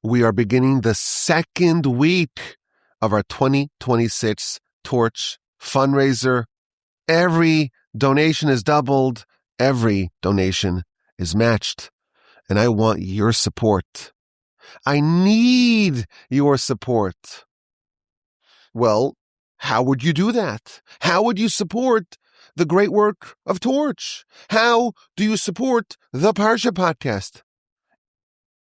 we are beginning the second week of our 2026 Torch fundraiser. Every donation is doubled. Every donation is matched. And I want your support. I need your support. Well, how would you do that? How would you support the great work of Torch? How do you support the Parsha podcast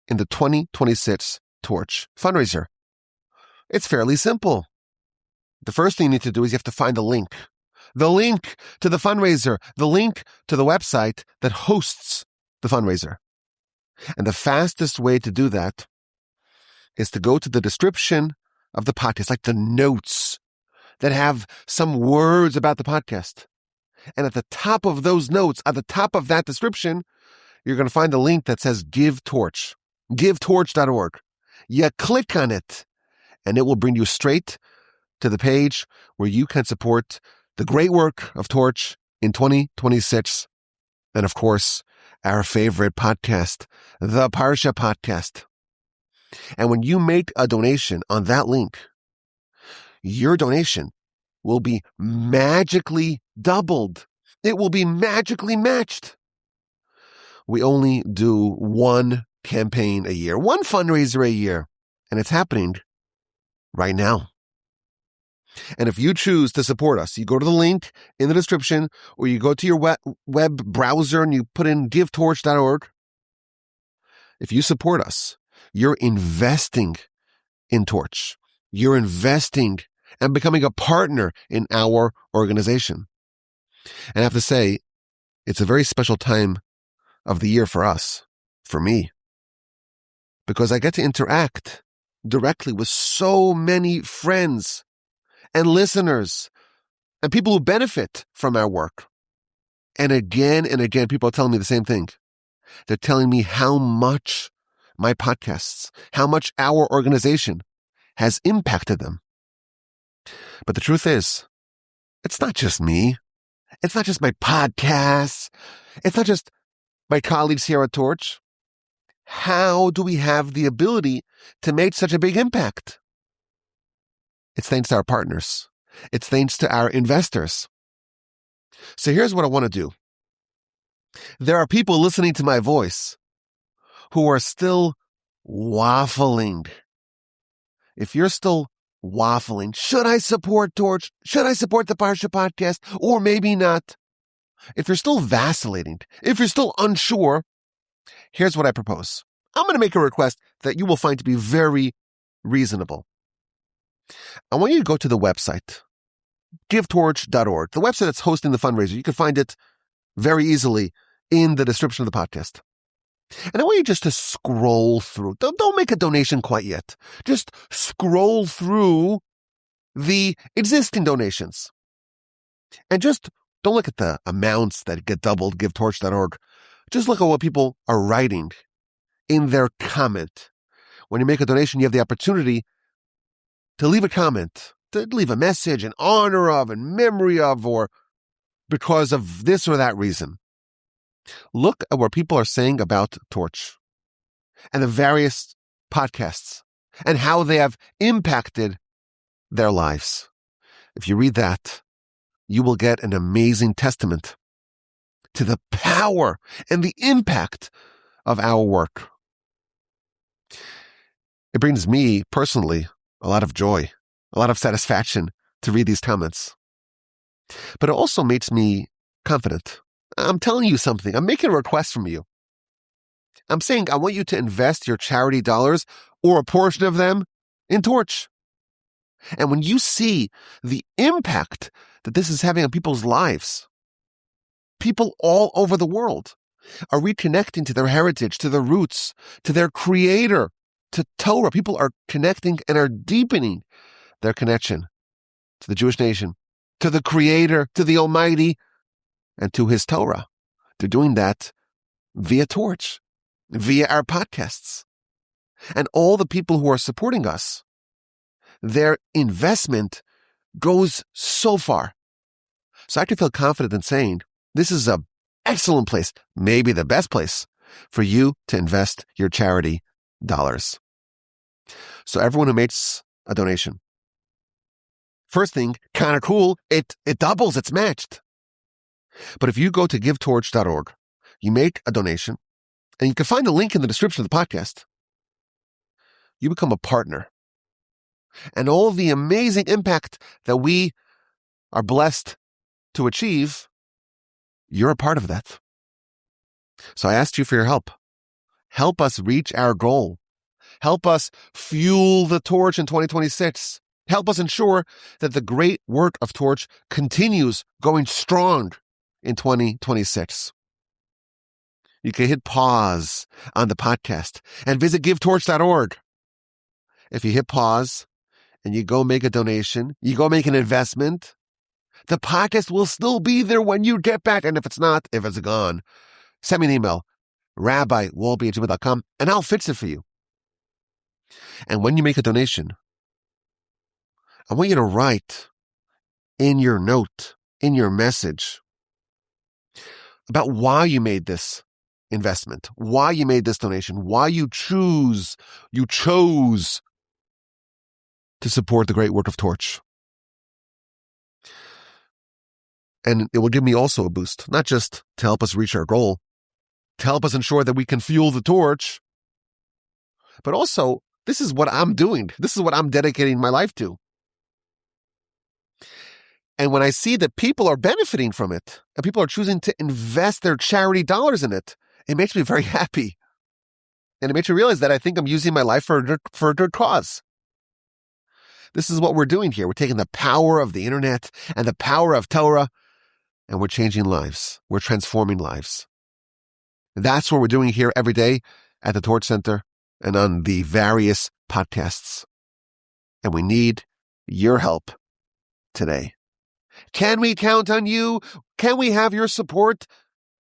in the 2026 Torch fundraiser? It's fairly simple. The first thing you need to do is you have to find the link to the fundraiser, the link to the website that hosts the fundraiser. And the fastest way to do that is to go to the description of the podcast, like the notes that have some words about the podcast. And at the top of those notes, at the top of that description, you're going to find the link that says Give Torch, givetorch.org. You click on it, and it will bring you straight to the page where you can support the great work of Torch in 2026. And of course, our favorite podcast, the Parsha podcast. And when you make a donation on that link, your donation will be magically doubled. It will be magically matched. We only do one campaign a year, one fundraiser a year, and it's happening right now. And if you choose to support us, you go to the link in the description, or you go to your web browser and you put in givetorch.org. If you support us, you're investing in Torch. You're investing and becoming a partner in our organization. And I have to say, it's a very special time of the year for us, for me, because I get to interact directly with so many friends and listeners and people who benefit from our work. And again, people are telling me the same thing. They're telling me how much my podcasts, how much our organization has impacted them. But the truth is, it's not just me. It's not just my podcasts. It's not just my colleagues here at Torch. How do we have the ability to make such a big impact? It's thanks to our partners. It's thanks to our investors. So here's what I want to do. There are people listening to my voice who are still waffling. If you're still waffling, should I support Torch? Should I support the Parsha podcast? Or maybe not. If you're still vacillating, if you're still unsure, here's what I propose. I'm going to make a request that you will find to be very reasonable. I want you to go to the website, givetorch.org, the website that's hosting the fundraiser. You can find it very easily in the description of the podcast. And I want you just to scroll through. Don't make a donation quite yet. Just scroll through the existing donations. And just don't look at the amounts that get doubled, givetorch.org. Just look at what people are writing in their comment. When you make a donation, you have the opportunity to leave a comment, to leave a message in honor of, in memory of, or because of this or that reason. Look at what people are saying about Torch and the various podcasts and how they have impacted their lives. If you read that, you will get an amazing testament to the power and the impact of our work. It brings me personally a lot of joy, a lot of satisfaction to read these comments. But it also makes me confident. I'm telling you something. I'm making a request from you. I'm saying I want you to invest your charity dollars or a portion of them in Torch. And when you see the impact that this is having on people's lives, people all over the world are reconnecting to their heritage, to their roots, to their creator, to Torah. People are connecting and are deepening their connection to the Jewish nation, to the creator, to the Almighty, and to his Torah. They're doing that via Torch, via our podcasts. And all the people who are supporting us, their investment goes so far. So I can feel confident in saying this is an excellent place, maybe the best place, for you to invest your charity dollars. So everyone who makes a donation, first thing, kind of cool, it doubles, it's matched. But if you go to givetorch.org, you make a donation, and you can find the link in the description of the podcast, you become a partner. And all the amazing impact that we are blessed to achieve, you're a part of that. So I asked you for your help. Help us reach our goal. Help us fuel the torch in 2026. Help us ensure that the great work of Torch continues going strong in 2026. You can hit pause on the podcast and visit givetorch.org. If you hit pause and you go make a donation, you go make an investment, the podcast will still be there when you get back. And if it's gone, send me an email, rabbiwolbe@gmail.com, and I'll fix it for you. And when you make a donation, I want you to write in your note, in your message, about why you made this investment, why you made this donation, why you chose to support the great work of Torch. And it will give me also a boost, not just to help us reach our goal, to help us ensure that we can fuel the torch, but also, this is what I'm doing. This is what I'm dedicating my life to. And when I see that people are benefiting from it, and people are choosing to invest their charity dollars in it, it makes me very happy. And it makes me realize that I think I'm using my life for a good cause. This is what we're doing here. We're taking the power of the internet and the power of Torah, and we're changing lives. We're transforming lives. That's what we're doing here every day at the Torch Center and on the various podcasts. And we need your help today. Can we count on you? Can we have your support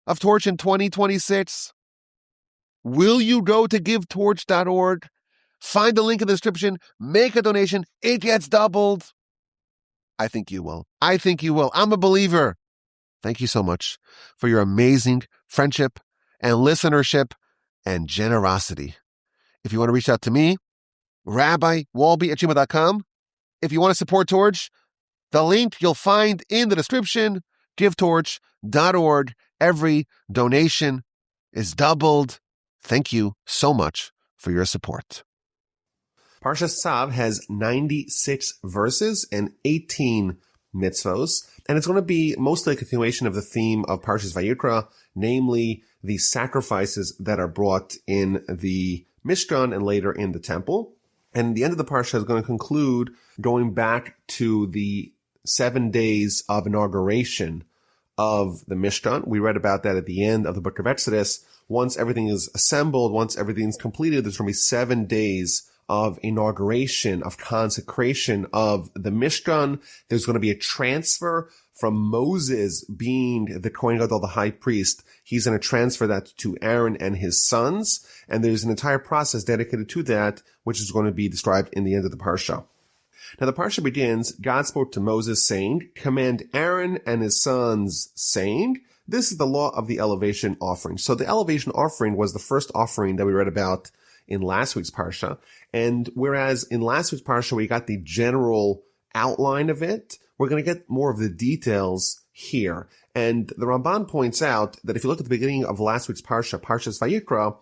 of Torch in 2026? Will you go to givetorch.org? Find the link in the description, make a donation, it gets doubled. I think you will. I'm a believer. Thank you so much for your amazing friendship and listenership and generosity. If you want to reach out to me, rabbiwolbe@gmail.com. If you want to support Torch, the link you'll find in the description, givetorch.org. Every donation is doubled. Thank you so much for your support. Parshas Tzav has 96 verses and 18 mitzvos, and it's going to be mostly a continuation of the theme of Parshas Vayikra, namely the sacrifices that are brought in the Mishkan and later in the temple. And the end of the Parsha is going to conclude going back to the 7 days of inauguration of the Mishkan. We read about that at the end of the book of Exodus. Once everything is assembled, once everything's completed, there's going to be 7 days of inauguration, of consecration of the Mishkan. There's going to be a transfer from Moses being the Kohen Gadol, the high priest. He's going to transfer that to Aaron and his sons. And there's an entire process dedicated to that, which is going to be described in the end of the Parsha. Now the Parsha begins, God spoke to Moses saying, command Aaron and his sons saying, this is the law of the elevation offering. So the elevation offering was the first offering that we read about in last week's Parsha. And whereas in last week's Parsha, we got the general outline of it, we're going to get more of the details here. And the Ramban points out that if you look at the beginning of last week's Parsha, Parshas Vayikra,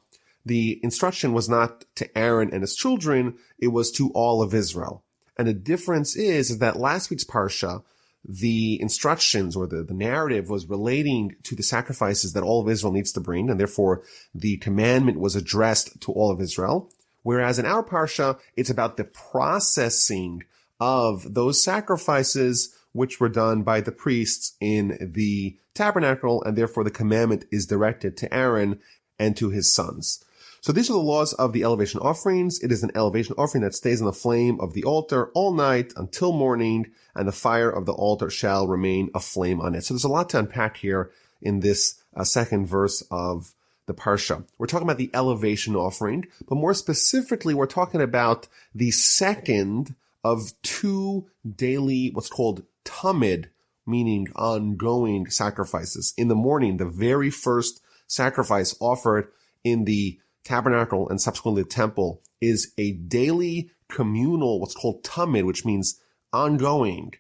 the instruction was not to Aaron and his children, it was to all of Israel. And the difference is that last week's Parsha, the instructions or the narrative was relating to the sacrifices that all of Israel needs to bring, and therefore the commandment was addressed to all of Israel. Whereas in our Parsha, it's about the processing of those sacrifices which were done by the priests in the Tabernacle, and therefore the commandment is directed to Aaron and to his sons. So these are the laws of the elevation offerings. It is an elevation offering that stays in the flame of the altar all night until morning, and the fire of the altar shall remain aflame on it. So there's a lot to unpack here in this second verse of the Parsha. We're talking about the elevation offering, but more specifically, we're talking about the second of 2 daily, what's called tamid, meaning ongoing sacrifices. In the morning, the very first sacrifice offered in the Tabernacle and subsequently the temple is a daily communal, what's called tamid, which means ongoing,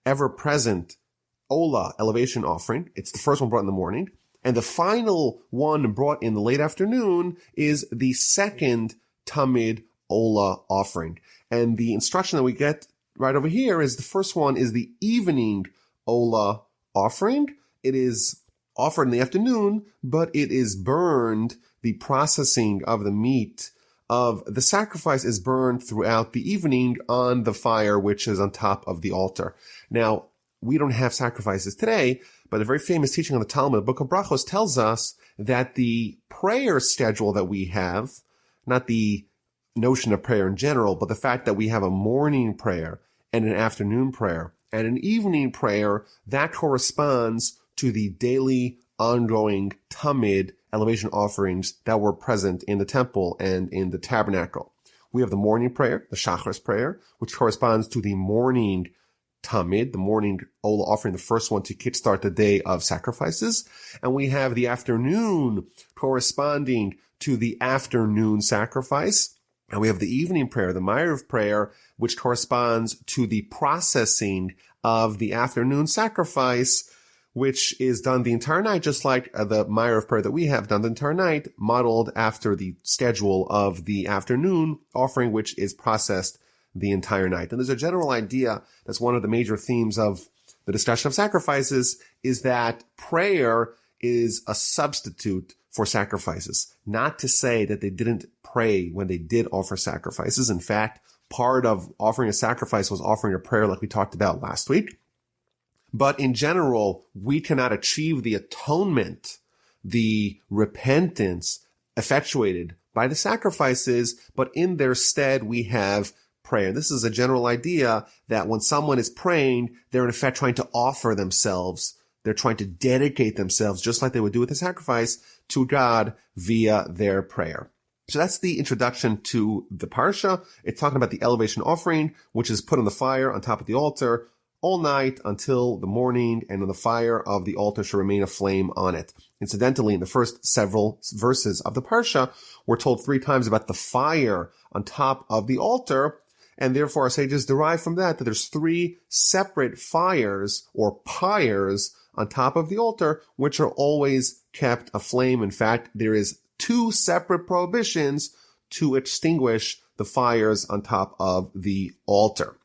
ever-present ola, elevation offering. It's the first one brought in the morning. And the final one brought in the late afternoon is the second tamid ola offering. And the instruction that we get right over here is the first one is the evening ola offering. It is offered in the afternoon, but it is burned. The processing of the meat of the sacrifice is burned throughout the evening on the fire, which is on top of the altar. Now, we don't have sacrifices today, but a very famous teaching on the Talmud, the Book of Brachos, tells us that the prayer schedule that we have, not the notion of prayer in general, but the fact that we have a morning prayer and an afternoon prayer and an evening prayer, that corresponds to the daily ongoing tamid elevation offerings that were present in the temple and in the tabernacle. We have the morning prayer, the Shacharis prayer, which corresponds to the morning tamid, the morning ola offering, the first one to kickstart the day of sacrifices. And we have the afternoon corresponding to the afternoon sacrifice. And we have the evening prayer, the Ma'ariv prayer, which corresponds to the processing of the afternoon sacrifice, which is done the entire night, just like the Ma'ariv prayer that we have done the entire night, modeled after the schedule of the afternoon offering, which is processed the entire night. And there's a general idea that's one of the major themes of the discussion of sacrifices, is that prayer is a substitute for sacrifices. Not to say that they didn't pray when they did offer sacrifices. In fact, part of offering a sacrifice was offering a prayer like we talked about last week. But in general, we cannot achieve the atonement, the repentance effectuated by the sacrifices, but in their stead we have prayer. This is a general idea that when someone is praying, they're in effect trying to offer themselves. They're trying to dedicate themselves, just like they would do with a sacrifice, to God via their prayer. So that's the introduction to the Parsha. It's talking about the elevation offering, which is put on the fire on top of the altar all night until the morning, and the fire of the altar shall remain aflame on it. Incidentally, in the first several verses of the Parsha, we're told 3 times about the fire on top of the altar, and therefore our sages derive from that there's 3 separate fires or pyres on top of the altar, which are always kept aflame. In fact, there is 2 separate prohibitions to extinguish the fires on top of the altar.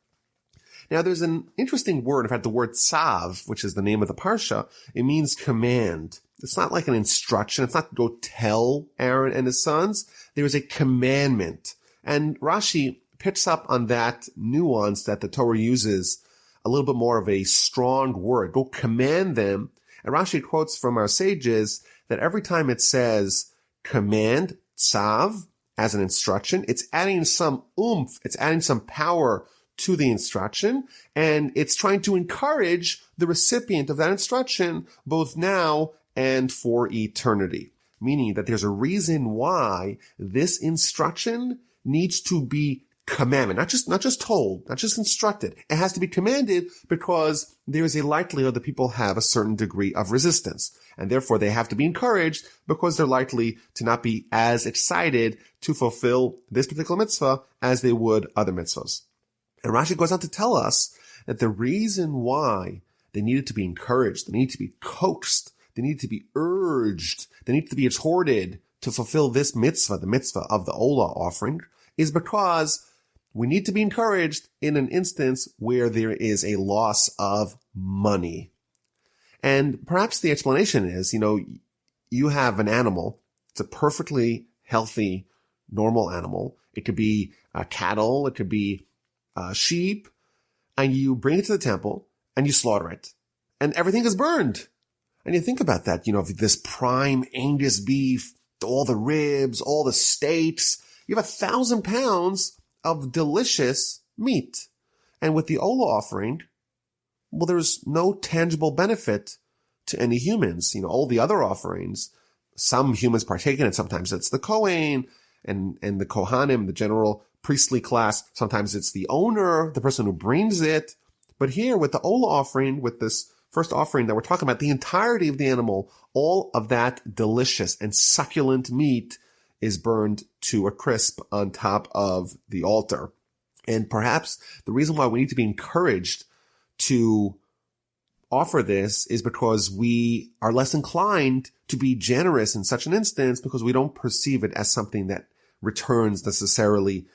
Now, there's an interesting word. In fact, the word tzav, which is the name of the parsha, it means command. It's not like an instruction. It's not to go tell Aaron and his sons. There is a commandment. And Rashi picks up on that nuance that the Torah uses, a little bit more of a strong word. Go command them. And Rashi quotes from our sages that every time it says command, tzav, as an instruction, it's adding some oomph, it's adding some power to the instruction, and it's trying to encourage the recipient of that instruction both now and for eternity. Meaning that there's a reason why this instruction needs to be commanded, not just told, not just instructed. It has to be commanded because there is a likelihood that people have a certain degree of resistance, and therefore they have to be encouraged because they're likely to not be as excited to fulfill this particular mitzvah as they would other mitzvahs. And Rashi goes on to tell us that the reason why they needed to be encouraged, they need to be coaxed, they need to be urged, they need to be exhorted to fulfill this mitzvah, the mitzvah of the Ola offering, is because we need to be encouraged in an instance where there is a loss of money. And perhaps the explanation is, you have an animal. It's a perfectly healthy, normal animal. It could be cattle. It could be sheep. And you bring it to the temple and you slaughter it. And everything is burned. And you think about that, this prime Angus beef, all the ribs, all the steaks. You have 1,000 pounds of delicious meat. And with the Ola offering, well, there's no tangible benefit to any humans. All the other offerings, some humans partake in it. Sometimes it's the Kohen and the Kohanim, the general priestly class. Sometimes it's the owner, the person who brings it. But here with the Ola offering, with this first offering that we're talking about, the entirety of the animal, all of that delicious and succulent meat is burned to a crisp on top of the altar. And perhaps the reason why we need to be encouraged to offer this is because we are less inclined to be generous in such an instance because we don't perceive it as something that returns necessarily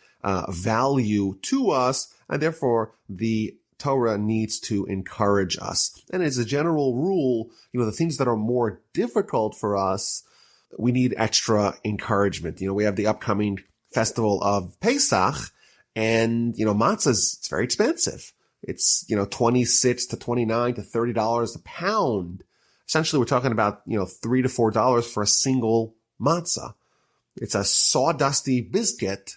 value to us, and therefore the Torah needs to encourage us. And as a general rule, the things that are more difficult for us, we need extra encouragement. We have the upcoming festival of Pesach, and, matzah it's very expensive. It's, $26 to $29 to $30 a pound. Essentially, we're talking about, $3 to $4 for a single matzah. It's a sawdusty biscuit,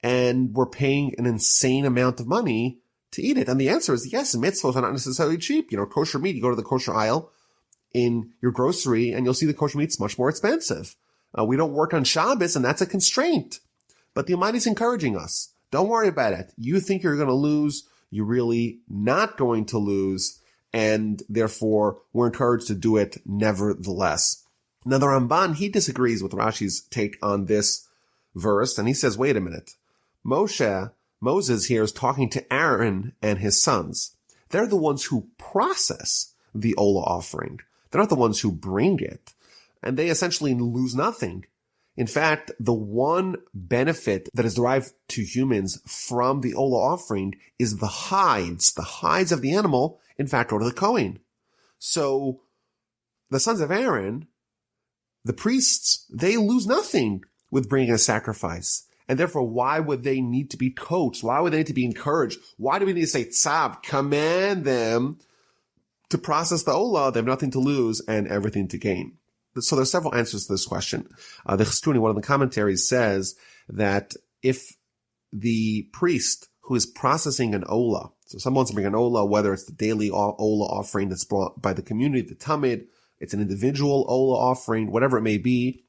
and we're paying an insane amount of money to eat it. And the answer is yes, mitzvahs are not necessarily cheap. Kosher meat, you go to the kosher aisle in your grocery and you'll see the kosher meat's much more expensive. We don't work on Shabbos, and that's a constraint. But the Almighty's encouraging us. Don't worry about it. You think you're going to lose, you're really not going to lose, and therefore we're encouraged to do it nevertheless. Now the Ramban, he disagrees with Rashi's take on this verse, and he says, wait a minute. Moses here is talking to Aaron and his sons. They're the ones who process the Olah offering. They're not the ones who bring it. And they essentially lose nothing. In fact, the one benefit that is derived to humans from the Olah offering is the hides. The hides of the animal, in fact, go to the Kohen. So the sons of Aaron, the priests, they lose nothing with bringing a sacrifice. And therefore, why would they need to be coached? Why would they need to be encouraged? Why do we need to say, Tzav, command them to process the Olah? They have nothing to lose and everything to gain. So there's several answers to this question. The Chistuni, one of the commentaries, says that if the priest who is processing an Olah, so someone wants to bring an Olah, whether it's the daily Olah offering that's brought by the community, the Tamid, it's an individual Olah offering, whatever it may be,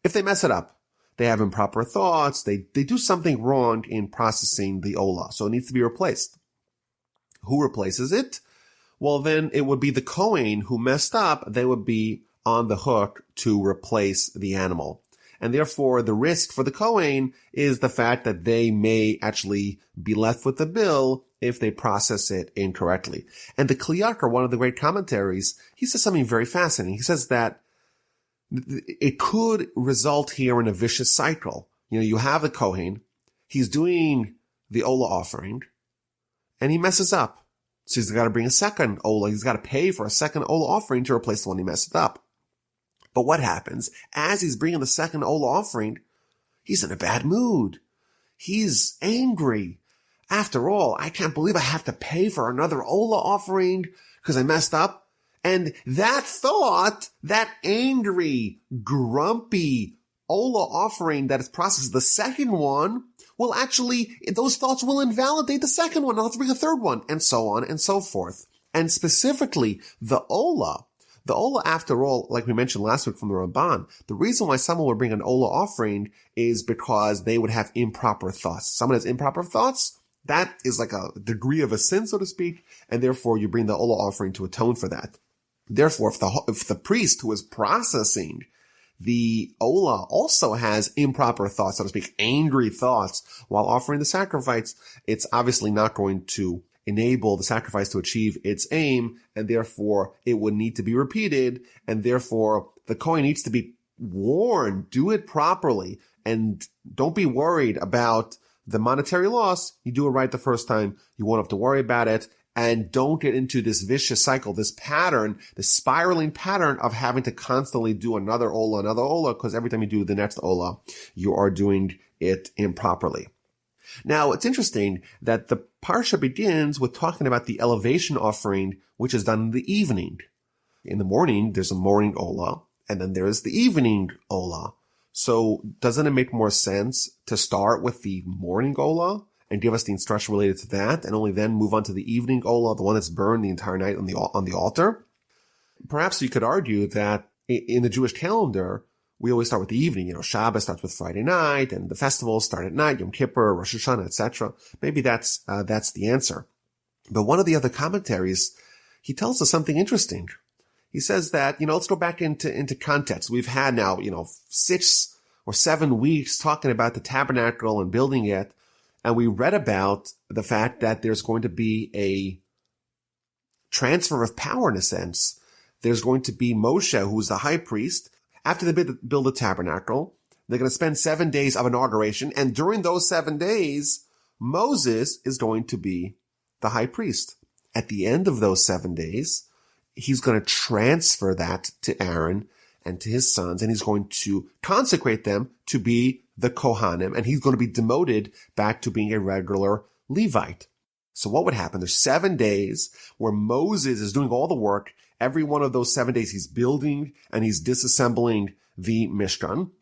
if they mess it up, they have improper thoughts, they do something wrong in processing the Olah, so it needs to be replaced. Who replaces it? Well, then it would be the Kohen who messed up. They would be on the hook to replace the animal. And therefore, the risk for the Kohen is the fact that they may actually be left with the bill if they process it incorrectly. And the Kli Yakar, one of the great commentaries, he says something very fascinating. He says that it could result here in a vicious cycle. You have the Kohen, he's doing the Olah offering, and he messes up. So he's got to bring a second Olah. He's got to pay for a second Olah offering to replace the one he messed up. But what happens? As he's bringing the second Olah offering, he's in a bad mood. He's angry. After all, I can't believe I have to pay for another Olah offering because I messed up. And that thought, that angry, grumpy Olah offering that is processed, the second one, will actually, those thoughts will invalidate the second one. I'll have to bring a third one, and so on and so forth. And specifically, the Olah, after all, like we mentioned last week from the Ramban, the reason why someone would bring an Olah offering is because they would have improper thoughts. Someone has improper thoughts, that is like a degree of a sin, so to speak, and therefore you bring the Olah offering to atone for that. Therefore, if the priest who is processing the Olah also has improper thoughts, so to speak, angry thoughts while offering the sacrifice, it's obviously not going to enable the sacrifice to achieve its aim, and therefore it would need to be repeated, and therefore the Kohen needs to be warned, do it properly, and don't be worried about the monetary loss. You do it right the first time, you won't have to worry about it, and don't get into this vicious cycle, this pattern, this spiraling pattern of having to constantly do another Olah, because every time you do the next Olah, you are doing it improperly. Now, it's interesting that the Parsha begins with talking about the elevation offering, which is done in the evening. In the morning, there's a morning Olah, and then there is the evening Olah. So doesn't it make more sense to start with the morning Olah and give us the instruction related to that, and only then move on to the evening Olah, the one that's burned the entire night on the altar? Perhaps you could argue that in the Jewish calendar, we always start with the evening. Shabbos starts with Friday night, and the festivals start at night, Yom Kippur, Rosh Hashanah, etc. Maybe that's the answer. But one of the other commentaries, he tells us something interesting. He says that, let's go back into context. We've had now, 6 or 7 weeks talking about the tabernacle and building it. And we read about the fact that there's going to be a transfer of power in a sense. There's going to be Moshe, who's the high priest. After they build the tabernacle, they're going to spend 7 days of inauguration. And during those 7 days, Moses is going to be the high priest. At the end of those 7 days, he's going to transfer that to Aaron and to his sons, and he's going to consecrate them to be the Kohanim, and he's going to be demoted back to being a regular Levite. So what would happen? There's 7 days where Moses is doing all the work. Every one of those 7 days, he's building and he's disassembling the Mishkan,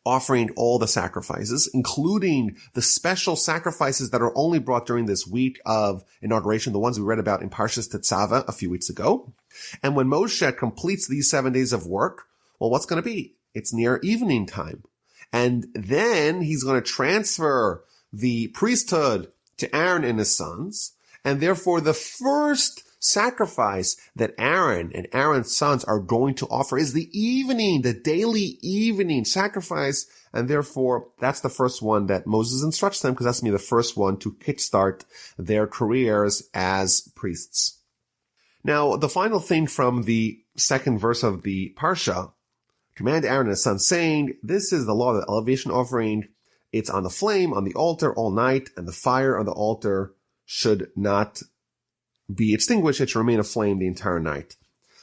offering all the sacrifices, including the special sacrifices that are only brought during this week of inauguration, the ones we read about in Parshas Tzav a few weeks ago. And when Moshe completes these 7 days of work, well, what's going to be? It's near evening time. And then he's going to transfer the priesthood to Aaron and his sons. And therefore, the first sacrifice that Aaron and Aaron's sons are going to offer is the daily evening sacrifice. And therefore, that's the first one that Moses instructs them, because that's going to be the first one to kickstart their careers as priests. Now, the final thing from the second verse of the Parsha, command Aaron and his sons, saying, this is the law of the elevation offering. It's on the flame on the altar all night, and the fire on the altar should not be extinguished. It should remain aflame the entire night.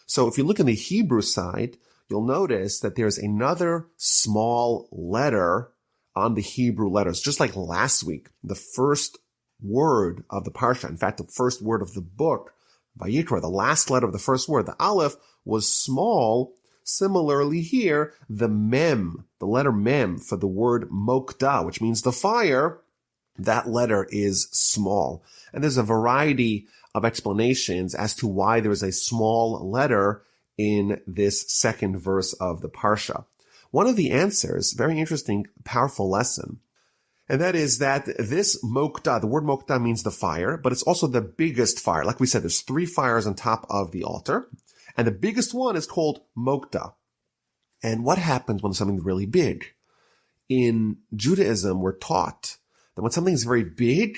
So if you look in the Hebrew side, you'll notice that there's another small letter on the Hebrew letters. Just like last week, the first word of the Parsha, in fact, the first word of the book, Vayikra, the last letter of the first word, the Aleph, was small. Similarly here, the mem, the letter mem for the word mokdah, which means the fire, that letter is small. And there's a variety of explanations as to why there is a small letter in this second verse of the Parsha. One of the answers, very interesting, powerful lesson, and that is that this mokdah, the word mokdah means the fire, but it's also the biggest fire. Like we said, there's 3 fires on top of the altar. And the biggest one is called mokdah. And what happens when something's really big? In Judaism, we're taught that when something's very big,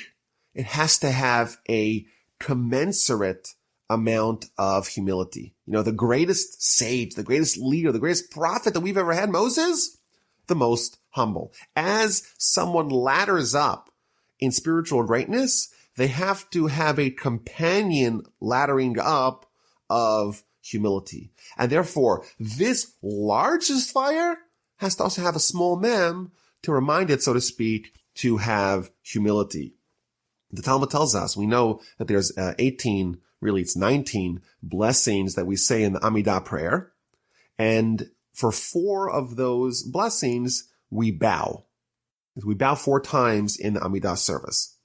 it has to have a commensurate amount of humility. You know, the greatest sage, the greatest leader, the greatest prophet that we've ever had, Moses, the most humble. As someone ladders up in spiritual greatness, they have to have a companion laddering up of humility. And therefore, this largest fire has to also have a small mem to remind it, so to speak, to have humility. The Talmud tells us, we know that there's 19 blessings that we say in the Amidah prayer. And for 4 of those blessings, we bow. We bow 4 times in the Amidah service.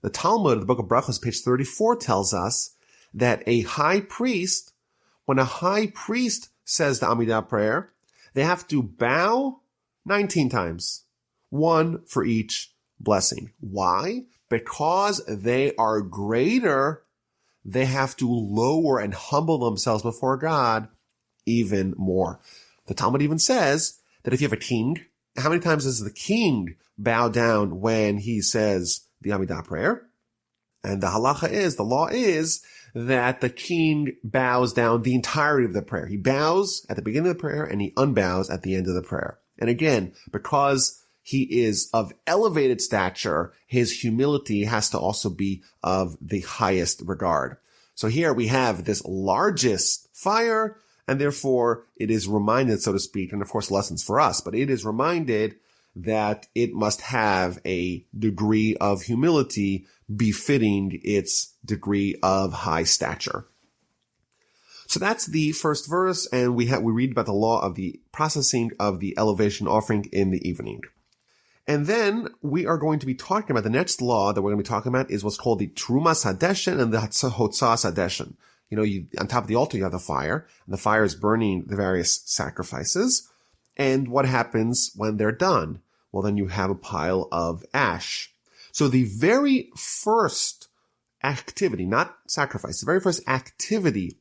The Talmud, the book of Brachos, page 34, tells us that when a high priest says the Amidah prayer, they have to bow 19 times, 1 for each blessing. Why? Because they are greater, they have to lower and humble themselves before God even more. The Talmud even says that if you have a king, how many times does the king bow down when he says the Amidah prayer? And the halacha is, the law is, that the king bows down the entirety of the prayer. He bows at the beginning of the prayer and he unbows at the end of the prayer. And again, because he is of elevated stature, his humility has to also be of the highest regard. So here we have this largest fire, and therefore it is reminded, so to speak, and of course lessons for us, but it is reminded that it must have a degree of humility befitting its degree of high stature. So that's the first verse, and we read about the law of the processing of the elevation offering in the evening. And then we are going to be talking about the next law that we're going to be talking about is what's called the Trumas Hadeshen and the Hotzas Hadeshen. You know, on top of the altar you have the fire, and the fire is burning the various sacrifices. And what happens when they're done? Well, then you have a pile of ash. So the very first activity, not sacrifice, the very first activity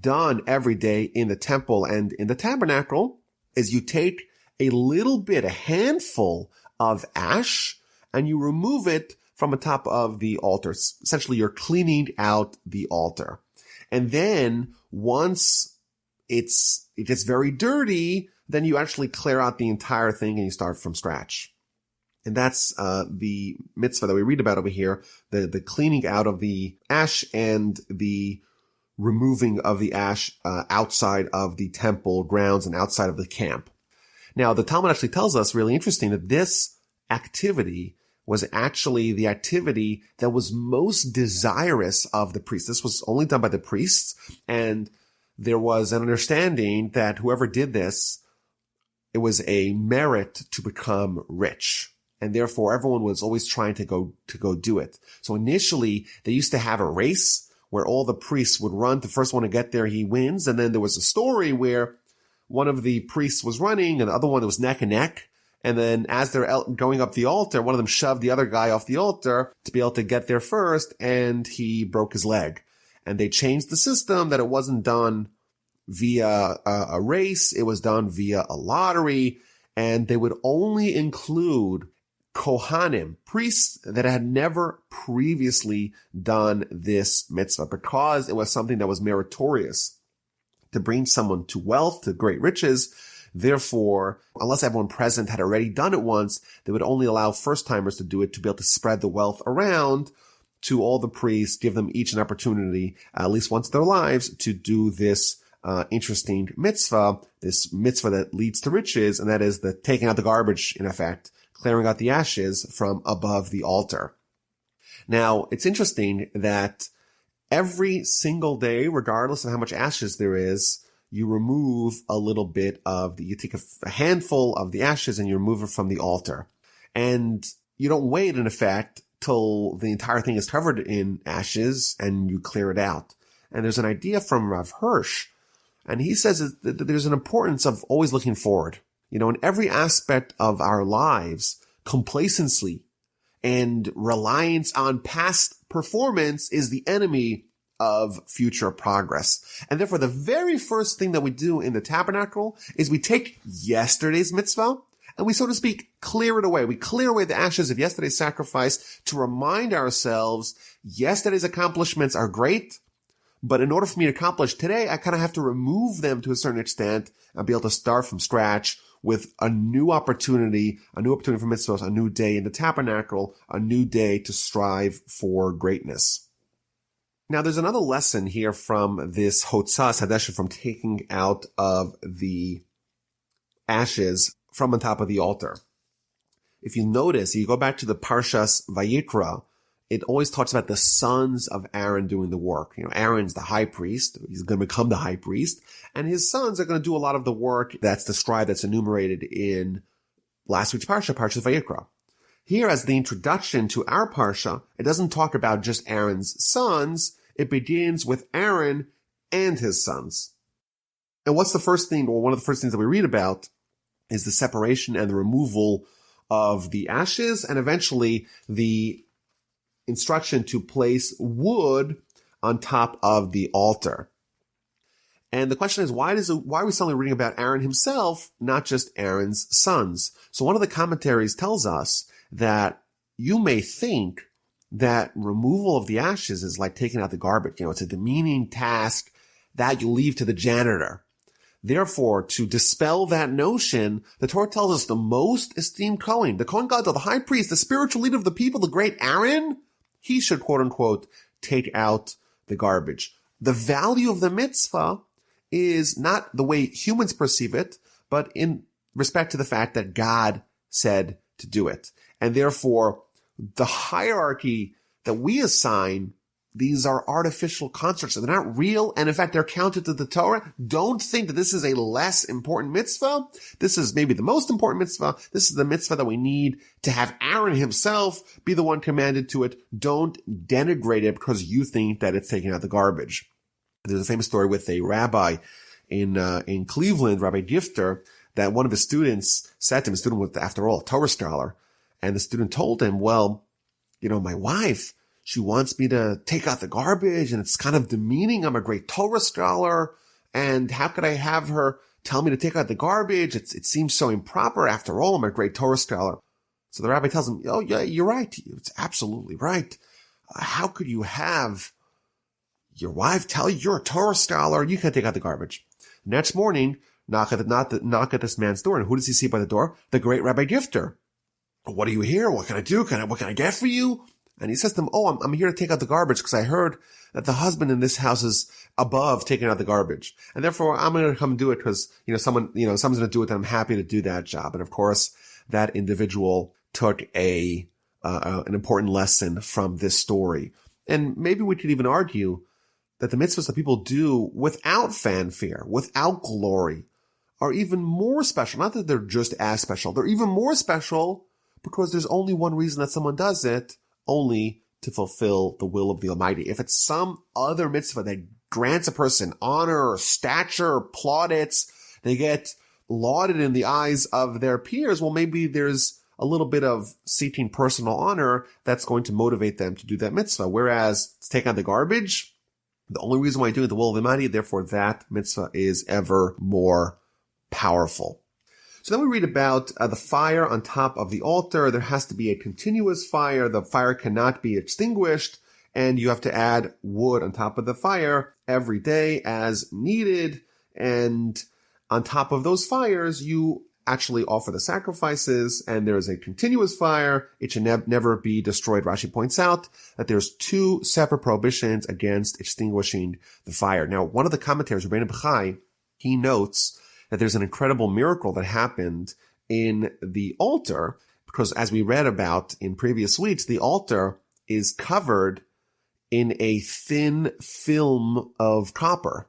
done every day in the temple and in the tabernacle is you take a little bit, a handful of ash, and you remove it from the top of the altar. Essentially, you're cleaning out the altar. And then once it gets very dirty, then you actually clear out the entire thing and you start from scratch. And that's the mitzvah that we read about over here, the cleaning out of the ash and the removing of the ash outside of the temple grounds and outside of the camp. Now, the Talmud actually tells us, really interesting, that this activity was actually the activity that was most desirous of the priests. This was only done by the priests, and there was an understanding that whoever did this, it was a merit to become rich. And therefore, everyone was always trying to go do it. So initially, they used to have a race where all the priests would run. The first one to get there, he wins. And then there was a story where one of the priests was running and the other one was neck and neck. And then as they're going up the altar, one of them shoved the other guy off the altar to be able to get there first, and he broke his leg. And they changed the system that it wasn't done via a race. It was done via a lottery. And they would only include Kohanim, priests that had never previously done this mitzvah, because it was something that was meritorious to bring someone to wealth, to great riches. Therefore, unless everyone present had already done it once, they would only allow first-timers to do it to be able to spread the wealth around to all the priests, give them each an opportunity, at least once in their lives, to do this interesting mitzvah, this mitzvah that leads to riches, and that is the taking out the garbage, in effect, clearing out the ashes from above the altar. Now, it's interesting that every single day, regardless of how much ashes there is, you remove a little bit you take a handful of the ashes and you remove it from the altar. And you don't wait, in effect, till the entire thing is covered in ashes and you clear it out. And there's an idea from Rav Hirsch, and he says that there's an importance of always looking forward. You know, in every aspect of our lives, complacency and reliance on past performance is the enemy of future progress. And therefore, the very first thing that we do in the tabernacle is we take yesterday's mitzvah and we, so to speak, clear it away. We clear away the ashes of yesterday's sacrifice to remind ourselves yesterday's accomplishments are great, but in order for me to accomplish today, I kind of have to remove them to a certain extent and be able to start from scratch with a new opportunity for mitzvahs, a new day in the tabernacle, a new day to strive for greatness. Now, there's another lesson here from this Hotzas Hadesha, from taking out of the ashes from on top of the altar. If you notice, you go back to the Parshas Vayikra, it always talks about the sons of Aaron doing the work. You know, Aaron's the high priest. He's going to become the high priest. And his sons are going to do a lot of the work that's described, that's enumerated in last week's Parsha, Parshas Vayikra. Here, as the introduction to our Parsha, it doesn't talk about just Aaron's sons. It begins with Aaron and his sons. And what's the first thing, or one of the first things that we read about, is the separation and the removal of the ashes, and eventually the instruction to place wood on top of the altar. And the question is, why are we suddenly reading about Aaron himself, not just Aaron's sons? So one of the commentaries tells us that you may think that removal of the ashes is like taking out the garbage. You know, it's a demeaning task that you leave to the janitor. Therefore, to dispel that notion, the Torah tells us the most esteemed Kohen, the Kohen Gadol, the high priest, the spiritual leader of the people, the great Aaron, he should, quote unquote, take out the garbage. The value of the mitzvah is not the way humans perceive it, but in respect to the fact that God said to do it. And therefore, the hierarchy that we assign, these are artificial constructs. They're not real, and in fact, they're counted to the Torah. Don't think that this is a less important mitzvah. This is maybe the most important mitzvah. This is the mitzvah that we need to have Aaron himself be the one commanded to it. Don't denigrate it because you think that it's taking out the garbage. There's a famous story with a rabbi in Cleveland, Rabbi Gifter, that one of his students said to him, a student was, after all, a Torah scholar, and the student told him, well, you know, my wife, she wants me to take out the garbage, and it's kind of demeaning. I'm a great Torah scholar, and how could I have her tell me to take out the garbage? It seems so improper. After all, I'm a great Torah scholar. So the rabbi tells him, oh yeah, you're right. It's absolutely right. How could you have your wife tell you you're a Torah scholar? You can't take out the garbage. Next morning, knock at this man's door. And who does he see by the door? The great Rabbi Gifter. What are you here? What can I do? What can I get for you? And he says to him, oh, I'm here to take out the garbage because I heard that the husband in this house is above taking out the garbage. And therefore, I'm going to come do it because, someone's going to do it, and I'm happy to do that job. And of course, that individual took an important lesson from this story. And maybe we could even argue that the mitzvahs that people do without fanfare, without glory, are even more special. Not that they're just as special. They're even more special because there's only one reason that someone does it, only to fulfill the will of the Almighty. If it's some other mitzvah that grants a person honor, stature, plaudits, they get lauded in the eyes of their peers, well, maybe there's a little bit of seeking personal honor that's going to motivate them to do that mitzvah. Whereas to take out the garbage, the only reason why I do it, the will of the Almighty, therefore that mitzvah is ever more powerful. So then we read about the fire on top of the altar. There has to be a continuous fire. The fire cannot be extinguished, and you have to add wood on top of the fire every day as needed. And on top of those fires, you actually offer the sacrifices, and there's a continuous fire. It should never be destroyed. Rashi points out that there's two separate prohibitions against extinguishing the fire. Now, one of the commentators, Rabbeinu Bechai, he notes that there's an incredible miracle that happened in the altar, because as we read about in previous weeks, the altar is covered in a thin film of copper.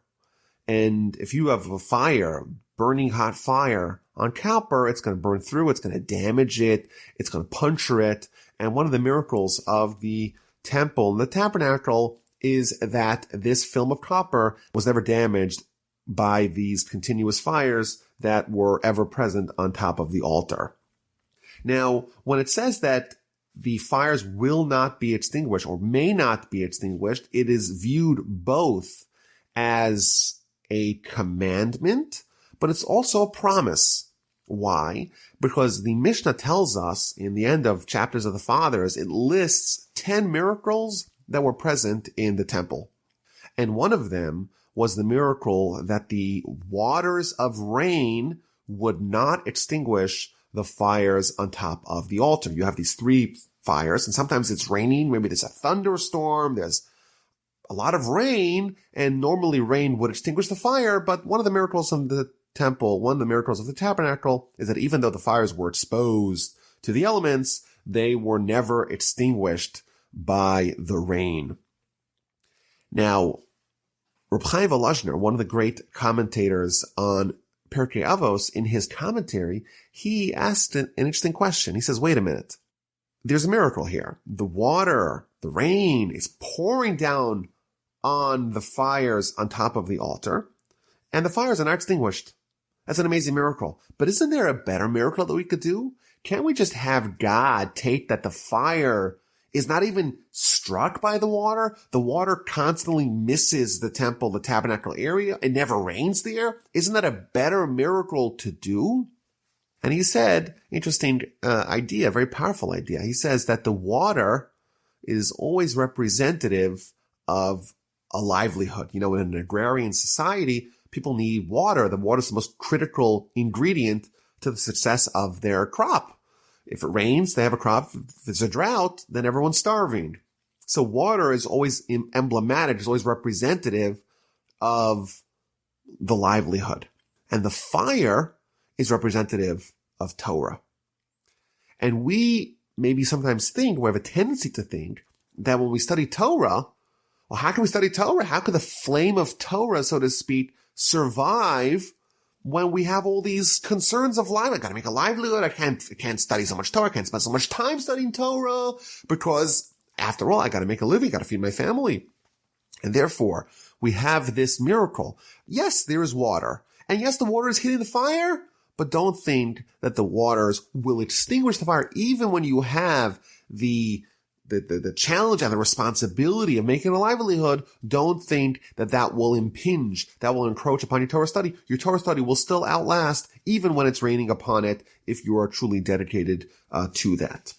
And if you have a fire, burning hot fire on copper, it's going to burn through, it's going to damage it, it's going to puncture it. And one of the miracles of the temple and the tabernacle is that this film of copper was never damaged by these continuous fires that were ever present on top of the altar. Now, when it says that the fires will not be extinguished or may not be extinguished, it is viewed both as a commandment, but it's also a promise. Why? Because the Mishnah tells us in the end of chapters of the Fathers, it lists 10 miracles that were present in the temple. And one of them was the miracle that the waters of rain would not extinguish the fires on top of the altar. You have these three fires, and sometimes it's raining. Maybe there's a thunderstorm. There's a lot of rain, and normally rain would extinguish the fire. But one of the miracles of the temple, one of the miracles of the tabernacle, is that even though the fires were exposed to the elements, they were never extinguished by the rain. Now, Reb Chaim Volozhiner, one of the great commentators on Pirkei Avos, in his commentary, he asked an interesting question. He says, wait a minute. There's a miracle here. The water, the rain is pouring down on the fires on top of the altar, and the fires are not extinguished. That's an amazing miracle. But isn't there a better miracle that we could do? Can't we just have God take that the fire is not even struck by the water? The water constantly misses the temple, the tabernacle area. It never rains there. Isn't that a better miracle to do? And he said, interesting idea, very powerful idea. He says that the water is always representative of a livelihood. In an agrarian society, people need water. The water is the most critical ingredient to the success of their crop. If it rains, they have a crop. If there's a drought, then everyone's starving. So water is always emblematic, is always representative of the livelihood. And the fire is representative of Torah. And we maybe sometimes we have a tendency to think that when we study Torah, well, how can we study Torah? How could the flame of Torah, so to speak, survive when we have all these concerns of life? I gotta make a livelihood. I can't study so much Torah. I can't spend so much time studying Torah because, after all, I gotta make a living. I gotta feed my family. And therefore, we have this miracle. Yes, there is water. And yes, the water is hitting the fire, but don't think that the waters will extinguish the fire. Even when you have the the challenge and the responsibility of making a livelihood, don't think that will impinge, that will encroach upon your Torah study. Your Torah study will still outlast even when it's raining upon it if you are truly dedicated to that.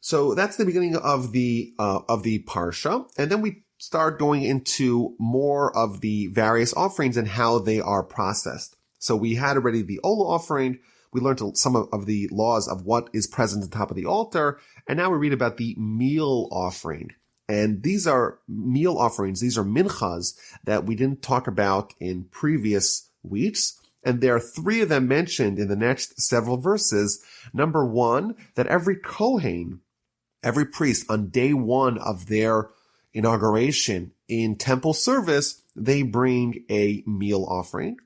So that's the beginning of the parsha, and then we start going into more of the various offerings and how they are processed. So we had already the Ola offering. We learned some of the laws of what is present on top of the altar. And now we read about the meal offering. And these are meal offerings. These are minchas that we didn't talk about in previous weeks. And there are three of them mentioned in the next several verses. Number one, that every Kohen, every priest, on day one of their inauguration in temple service, they bring a meal offering.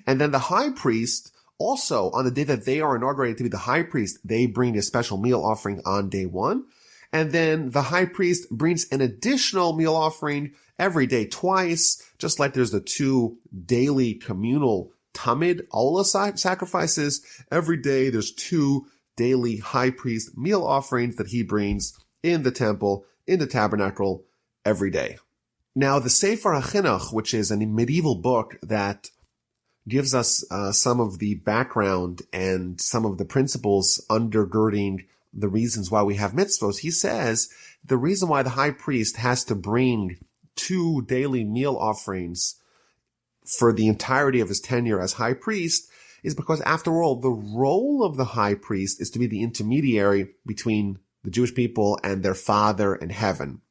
And then the high priest, also, on the day that they are inaugurated to be the high priest, they bring a special meal offering on day one. And then the high priest brings an additional meal offering every day, twice, just like there's the two daily communal tamid ola sacrifices. Every day there's two daily high priest meal offerings that he brings in the temple, in the tabernacle, every day. Now, the Sefer HaChinuch, which is a medieval book that gives us some of the background and some of the principles undergirding the reasons why we have mitzvos. He says the reason why the high priest has to bring two daily meal offerings for the entirety of his tenure as high priest is because, after all, the role of the high priest is to be the intermediary between the Jewish people and their Father in heaven.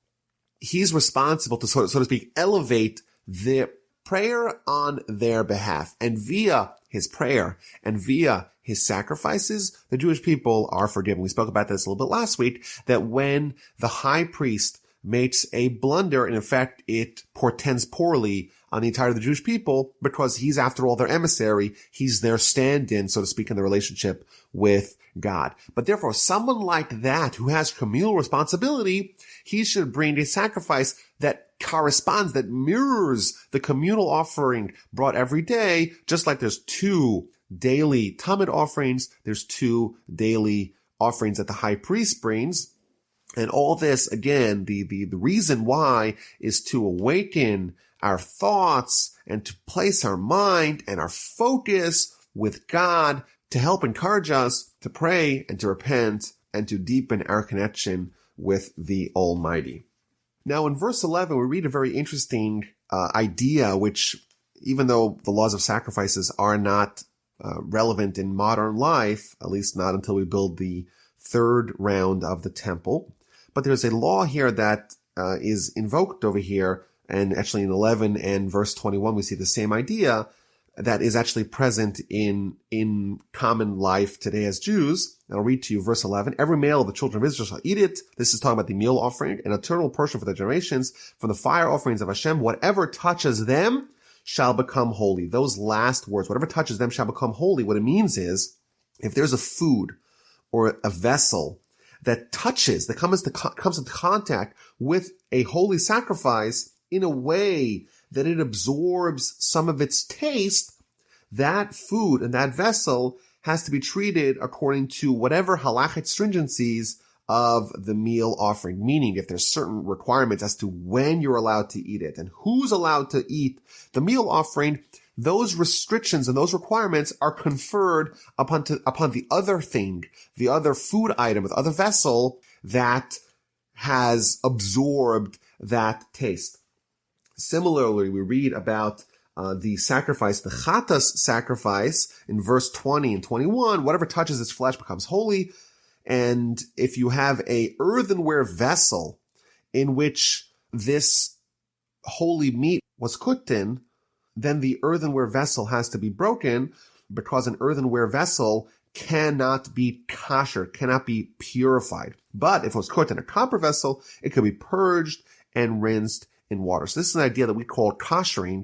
He's responsible to, so to speak, elevate the prayer on their behalf. And via his prayer and via his sacrifices, the Jewish people are forgiven. We spoke about this a little bit last week, that when the high priest makes a blunder, and in fact it portends poorly on the entirety of the Jewish people, because he's, after all, their emissary. He's their stand-in, so to speak, in the relationship with God. But therefore, someone like that who has communal responsibility, he should bring a sacrifice that corresponds, that mirrors the communal offering brought every day. Just like there's two daily Tamid offerings, there's two daily offerings that the high priest brings. And all this, again, the reason why is to awaken our thoughts and to place our mind and our focus with God, to help encourage us to pray and to repent and to deepen our connection with the Almighty. Now, in verse 11, we read a very interesting idea, which, even though the laws of sacrifices are not relevant in modern life, at least not until we build the third round of the temple, but there's a law here that is invoked over here, and actually in 11 and verse 21, we see the same idea that is actually present in common life today as Jews. And I'll read to you verse 11. Every male of the children of Israel shall eat it. This is talking about the meal offering, an eternal portion for the generations. From the fire offerings of Hashem, whatever touches them shall become holy. Those last words, whatever touches them shall become holy. What it means is, if there's a food or a vessel that touches, that comes into contact with a holy sacrifice in a way that it absorbs some of its taste, that food and that vessel has to be treated according to whatever halachic stringencies of the meal offering. Meaning, if there's certain requirements as to when you're allowed to eat it and who's allowed to eat the meal offering, those restrictions and those requirements are conferred upon the other thing, the other food item, the other vessel that has absorbed that taste. Similarly, we read about the sacrifice, the chatas sacrifice, in verse 20 and 21. Whatever touches its flesh becomes holy. And if you have a earthenware vessel in which this holy meat was cooked in, then the earthenware vessel has to be broken, because an earthenware vessel cannot be kosher, cannot be purified. But if it was cooked in a copper vessel, it could be purged and rinsed in water. So this is an idea that we call koshering,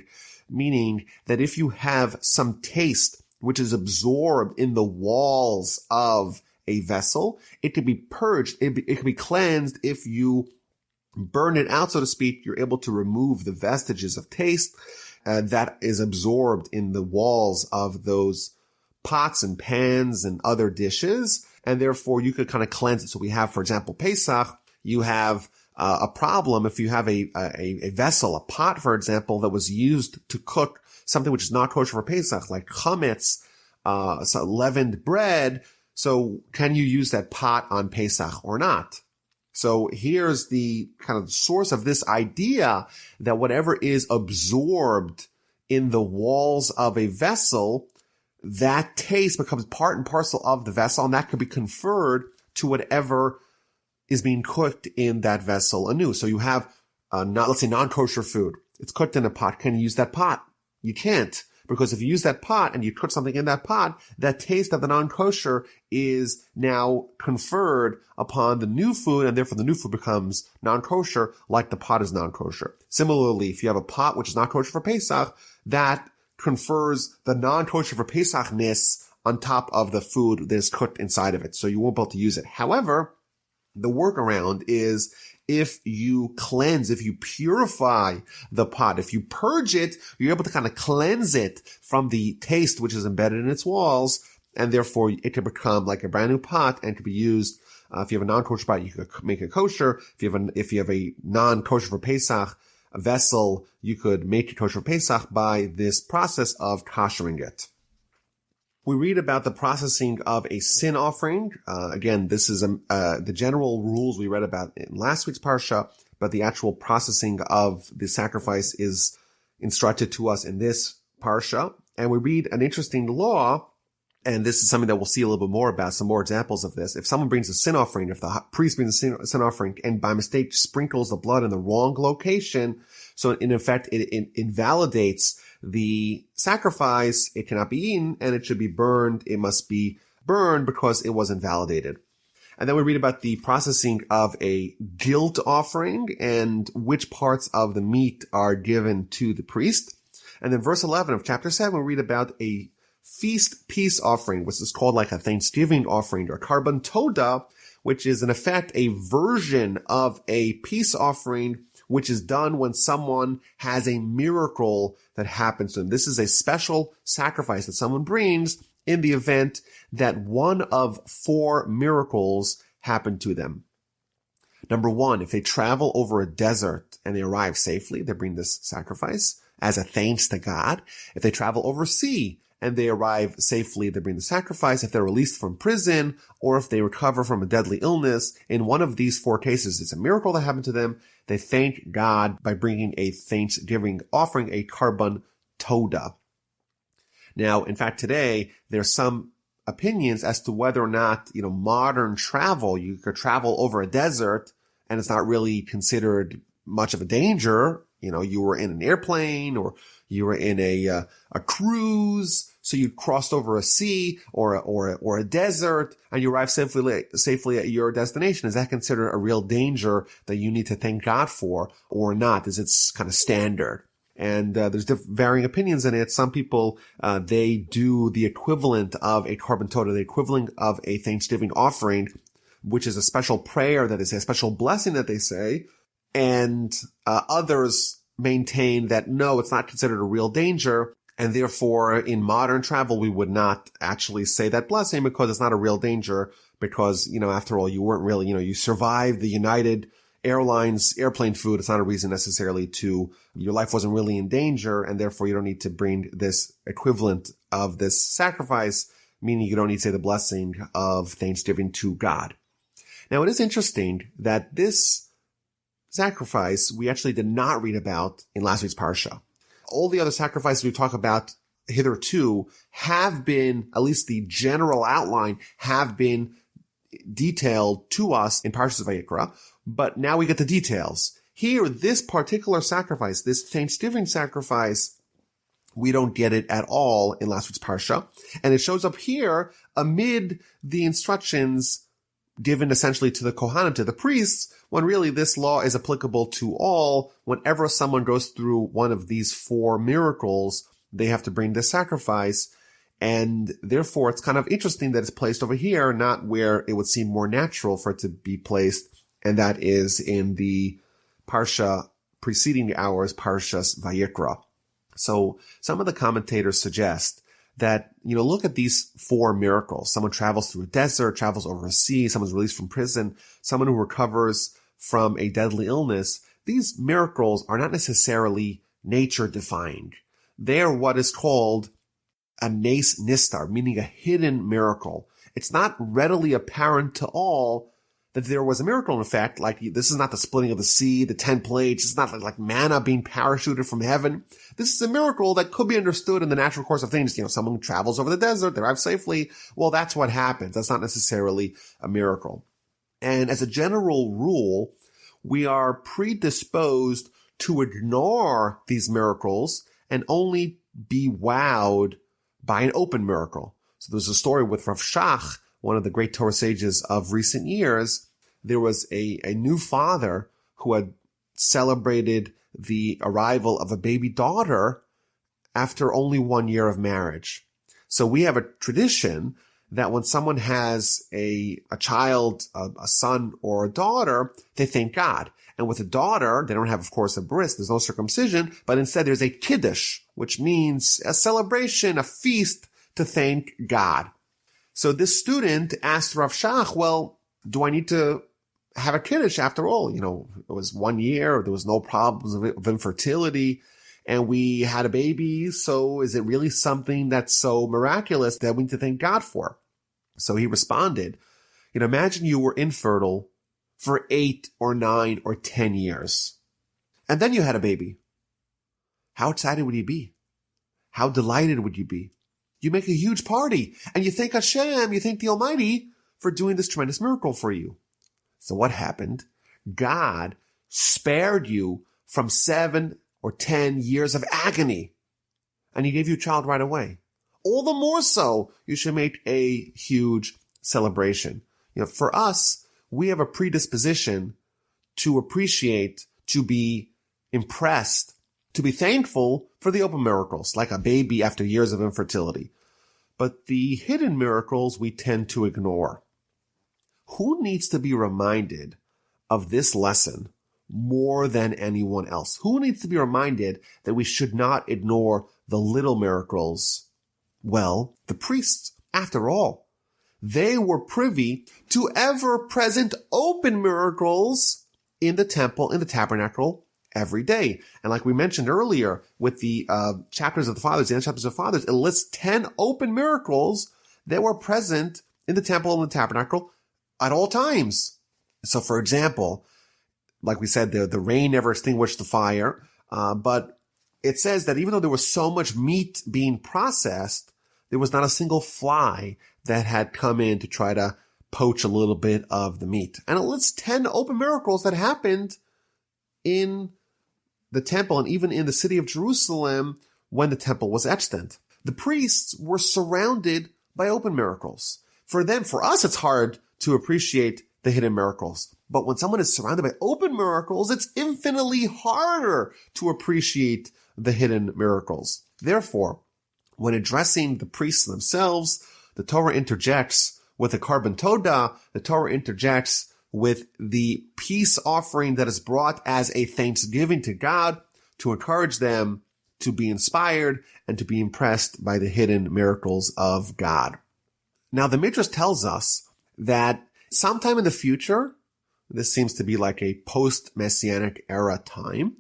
meaning that if you have some taste which is absorbed in the walls of a vessel, it can be purged, it can be cleansed. If you burn it out, so to speak, you're able to remove the vestiges of taste that is absorbed in the walls of those pots and pans and other dishes, and therefore you could kind of cleanse it. So we have, for example, Pesach. you have a problem if you have a vessel, a pot, for example, that was used to cook something which is not kosher for Pesach, like chametz, so leavened bread. So can you use that pot on Pesach or not? So here's the kind of source of this idea that whatever is absorbed in the walls of a vessel, that taste becomes part and parcel of the vessel, and that could be conferred to whatever is being cooked in that vessel anew. So you have, let's say non-kosher food. It's cooked in a pot. Can you use that pot? You can't. Because if you use that pot and you cook something in that pot, that taste of the non-kosher is now conferred upon the new food, and therefore the new food becomes non-kosher, like the pot is non-kosher. Similarly, if you have a pot which is not kosher for Pesach, that confers the non-kosher for Pesach-ness on top of the food that is cooked inside of it. So you won't be able to use it. However, the workaround is if you cleanse, if you purify the pot, if you purge it, you're able to kind of cleanse it from the taste which is embedded in its walls, and therefore it can become like a brand new pot and can be used. If you have a non-kosher pot, you could make it kosher. If you have a non-kosher for Pesach vessel, you could make it kosher for Pesach by this process of koshering it. We read about the processing of a sin offering. Again, this is the general rules we read about in last week's parsha, but the actual processing of the sacrifice is instructed to us in this parsha. And we read an interesting law, and this is something that we'll see a little bit more about, some more examples of this. If someone brings a sin offering, if the priest brings a sin offering and by mistake sprinkles the blood in the wrong location, so in effect it invalidates the sacrifice, it cannot be eaten, and it should be burned. It must be burned because it was invalidated. And then we read about the processing of a guilt offering and which parts of the meat are given to the priest. And then verse 11 of chapter 7, we read about a feast peace offering, which is called like a Thanksgiving offering, or carbon toda, which is in effect a version of a peace offering, which is done when someone has a miracle that happens to them. This is a special sacrifice that someone brings in the event that one of 4 miracles happen to them. Number 1, if they travel over a desert and they arrive safely, they bring this sacrifice as a thanks to God. If they travel over sea and they arrive safely, they bring the sacrifice. If they're released from prison, or if they recover from a deadly illness, in one of these 4 cases, it's a miracle that happened to them. They thank God by bringing a thanksgiving offering, a carbon toda. Now, in fact, today, there's some opinions as to whether or not, modern travel, you could travel over a desert and it's not really considered much of a danger. You were in an airplane or you were in a cruise, so you crossed over a sea or a desert and you arrived safely at your destination. Is that considered a real danger that you need to thank God for or not? Is it kind of standard? And there's varying opinions in it. Some people, they do the equivalent of a carbon toda, the equivalent of a Thanksgiving offering, which is a special prayer that is a special blessing that they say. And others maintain that no, it's not considered a real danger. And therefore, in modern travel, we would not actually say that blessing because it's not a real danger. Because, after all, you weren't really, you survived the United Airlines airplane food. It's not a reason necessarily your life wasn't really in danger, and therefore you don't need to bring this equivalent of this sacrifice, meaning you don't need to say the blessing of Thanksgiving to God. Now, it is interesting that this sacrifice we actually did not read about in last week's parsha. All the other sacrifices we talk about hitherto have been, at least the general outline, have been detailed to us in Parshas Vayikra, but now we get the details. Here, this particular sacrifice, this Thanksgiving sacrifice, we don't get it at all in last week's parsha, and it shows up here amid the instructions given essentially to the Kohanim, to the priests, when really this law is applicable to all. Whenever someone goes through one of these 4 miracles, they have to bring this sacrifice. And therefore, it's kind of interesting that it's placed over here, not where it would seem more natural for it to be placed, and that is in the parsha preceding ours, Parshas Vayikra. So some of the commentators suggest that, look at these 4 miracles. Someone travels through a desert, travels over a sea, someone's released from prison, someone who recovers from a deadly illness, these miracles are not necessarily nature defined. They are what is called a nes nistar, meaning a hidden miracle. It's not readily apparent to all that there was a miracle. In fact, like this is not the splitting of the sea, the 10 plagues. It's not like manna being parachuted from heaven. This is a miracle that could be understood in the natural course of things. Someone travels over the desert, they arrive safely. Well, that's what happens. That's not necessarily a miracle. And as a general rule, we are predisposed to ignore these miracles and only be wowed by an open miracle. So there's a story with Rav Shach, one of the great Torah sages of recent years. There was a new father who had celebrated the arrival of a baby daughter after only 1 year of marriage. So we have a tradition that when someone has a child, a son or a daughter, they thank God. And with a daughter, they don't have, of course, a bris, there's no circumcision, but instead there's a kiddush, which means a celebration, a feast to thank God. So this student asked Rav Shach, well, do I need to have a kiddush after all? It was 1 year, there was no problems of infertility, and we had a baby, so is it really something that's so miraculous that we need to thank God for? So he responded, imagine you were infertile for 8 or 9 or 10 years, and then you had a baby. How excited would you be? How delighted would you be? You make a huge party, and you thank Hashem, you thank the Almighty for doing this tremendous miracle for you. So what happened? God spared you from 7 or 10 years of agony, and he gave you a child right away. All the more so, you should make a huge celebration. For us, we have a predisposition to appreciate, to be impressed, to be thankful for the open miracles, like a baby after years of infertility. But the hidden miracles we tend to ignore. Who needs to be reminded of this lesson more than anyone else? Who needs to be reminded that we should not ignore the little miracles? Well, the priests. After all, they were privy to ever-present open miracles in the temple, in the tabernacle, every day. And like we mentioned earlier, with the chapters of the fathers, the end chapters of the fathers, it lists 10 open miracles that were present in the temple and the tabernacle at all times. So, for example, like we said, the rain never extinguished the fire, but it says that even though there was so much meat being processed, there was not a single fly that had come in to try to poach a little bit of the meat. And it lists 10 open miracles that happened in the temple and even in the city of Jerusalem when the temple was extant. The priests were surrounded by open miracles. For us, it's hard to appreciate the hidden miracles. But when someone is surrounded by open miracles, it's infinitely harder to appreciate the hidden miracles. Therefore, when addressing the priests themselves, the Torah interjects with the Karban Todah, the Torah interjects with the peace offering that is brought as a thanksgiving to God to encourage them to be inspired and to be impressed by the hidden miracles of God. Now, the Midrash tells us that sometime in the future, this seems to be like a post-Messianic era time,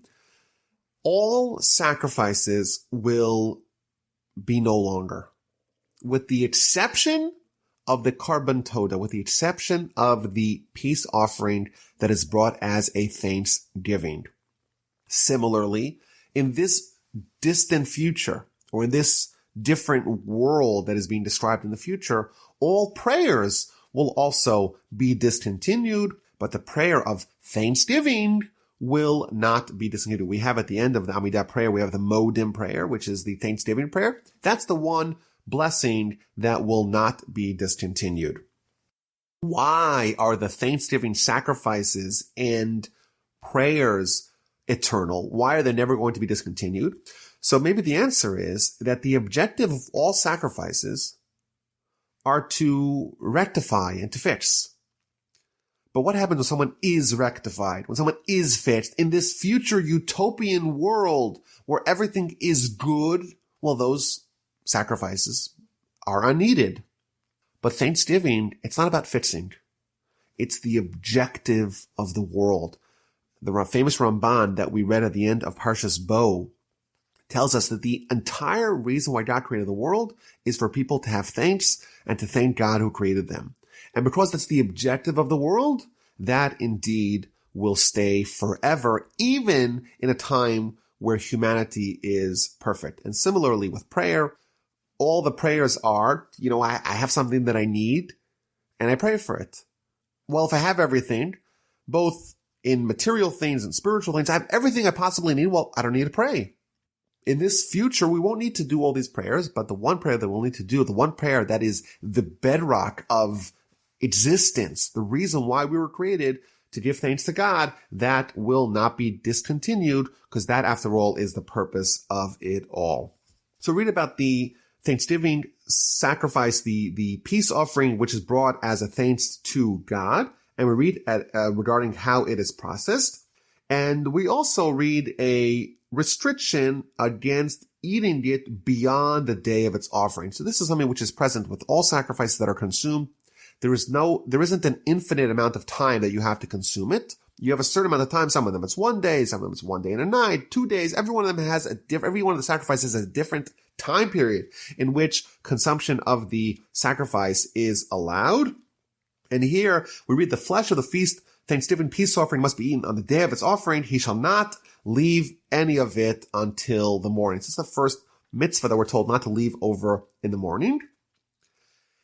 all sacrifices will be no longer, with the exception of the Karban Todah, with the exception of the peace offering that is brought as a thanksgiving. Similarly, in this distant future, or in this different world that is being described in the future, all prayers will also be discontinued, but the prayer of thanksgiving will not be discontinued. We have at the end of the Amidah prayer, we have the Modim prayer, which is the thanksgiving prayer. That's the one blessing that will not be discontinued. Why are the thanksgiving sacrifices and prayers eternal? Why are they never going to be discontinued? So maybe the answer is that the objective of all sacrifices are to rectify and to fix. But what happens when someone is rectified, when someone is fixed in this future utopian world where everything is good? Well, those sacrifices are unneeded. But Thanksgiving, it's not about fixing. It's the objective of the world. The famous Ramban that we read at the end of Parshas Bo tells us that the entire reason why God created the world is for people to have thanks and to thank God who created them. And because that's the objective of the world, that indeed will stay forever, even in a time where humanity is perfect. And similarly with prayer, all the prayers are, I have something that I need and I pray for it. Well, if I have everything, both in material things and spiritual things, I have everything I possibly need, well, I don't need to pray. In this future, we won't need to do all these prayers, but the one prayer that we'll need to do, the one prayer that is the bedrock of existence, the reason why we were created, to give thanks to God, that will not be discontinued, because that, after all, is the purpose of it all. So read about the Thanksgiving sacrifice, the peace offering, which is brought as a thanks to God, and we read regarding how it is processed. And we also read a restriction against eating it beyond the day of its offering. So this is something which is present with all sacrifices that are consumed. There isn't an infinite amount of time that you have to consume it. You have a certain amount of time. Some of them it's 1 day, some of them it's 1 day and a night, 2 days. Every one of them has every one of the sacrifices has a different time period in which consumption of the sacrifice is allowed. And here we read, the flesh of the feast Thanksgiving peace offering must be eaten on the day of its offering. He shall not leave any of it until the morning. So this is the first mitzvah that we're told not to leave over in the morning.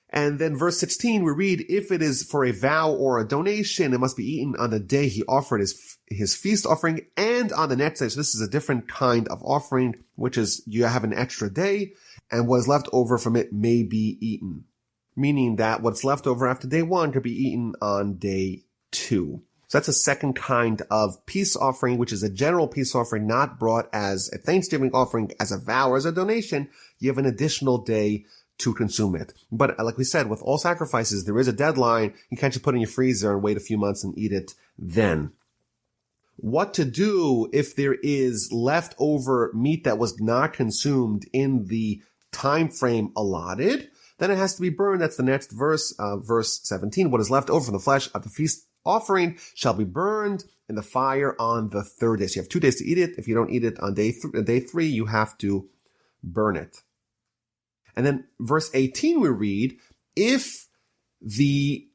And then verse 16, we read, if it is for a vow or a donation, it must be eaten on the day he offered his feast offering and on the next day. So this is a different kind of offering, which is you have an extra day and what is left over from it may be eaten. Meaning that what's left over after day 1 could be eaten on day 2. So that's a second kind of peace offering, which is a general peace offering, not brought as a Thanksgiving offering, as a vow or as a donation. You have an additional day to consume it. But like we said, with all sacrifices, there is a deadline. You can't just put it in your freezer and wait a few months and eat it then. What to do if there is leftover meat that was not consumed in the time frame allotted? Then it has to be burned. That's the next verse, verse 17. What is left over from the flesh of the feast offering shall be burned in the fire on the 3rd day. So you have 2 days to eat it. If you don't eat it on day 3, you have to burn it. And then verse 18 we read, if the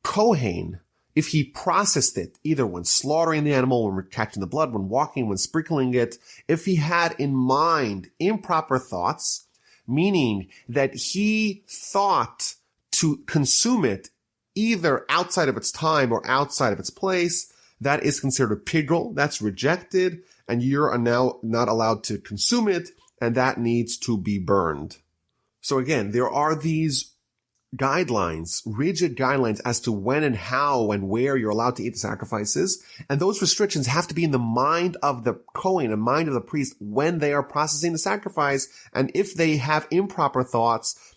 Kohen, if he processed it, either when slaughtering the animal, when catching the blood, when walking, when sprinkling it, if he had in mind improper thoughts, meaning that he thought to consume it either outside of its time or outside of its place, that is considered a pigul. That's rejected, and you're now not allowed to consume it, and that needs to be burned. So again, there are these guidelines, rigid guidelines as to when and how and where you're allowed to eat the sacrifices. And those restrictions have to be in the mind of the Kohen, the mind of the priest, when they are processing the sacrifice. And if they have improper thoughts,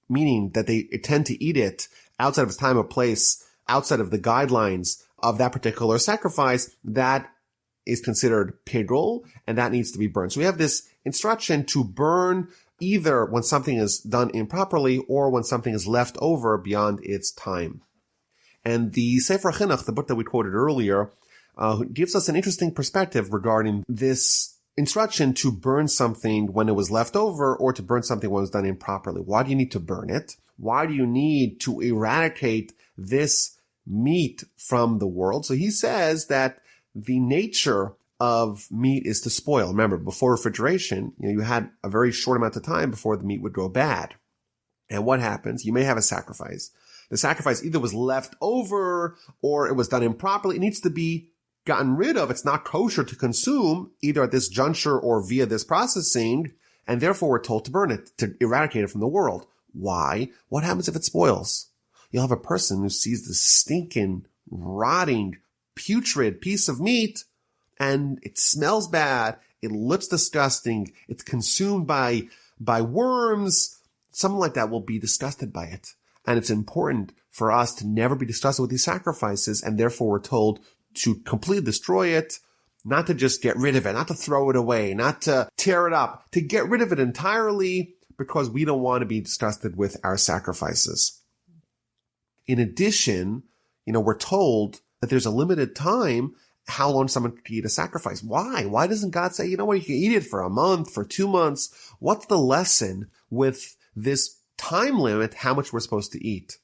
meaning that they tend to eat it outside of its time or place, outside of the guidelines of that particular sacrifice, that is considered pigul, and that needs to be burned. So we have this instruction to burn either when something is done improperly or when something is left over beyond its time. And the Sefer Chinuch, the book that we quoted earlier, gives us an interesting perspective regarding this instruction to burn something when it was left over or to burn something when it was done improperly. Why do you need to burn it? Why do you need to eradicate this meat from the world? So he says that the nature of meat is to spoil. Remember, before refrigeration, you had a very short amount of time before the meat would go bad. And what happens? You may have a sacrifice. The sacrifice either was left over or it was done improperly. It needs to be gotten rid of. It's not kosher to consume either at this juncture or via this processing. And therefore we're told to burn it, to eradicate it from the world. Why? What happens if it spoils? You'll have a person who sees this stinking, rotting, putrid piece of meat, and it smells bad, it looks disgusting, it's consumed by worms. Someone like that will be disgusted by it. And it's important for us to never be disgusted with these sacrifices, and therefore we're told to completely destroy it, not to just get rid of it, not to throw it away, not to tear it up, to get rid of it entirely, because we don't want to be disgusted with our sacrifices. In addition, we're told that there's a limited time how long someone can eat a sacrifice. Why? Why doesn't God say, you can eat it for a month, for 2 months? What's the lesson with this time limit, how much we're supposed to eat?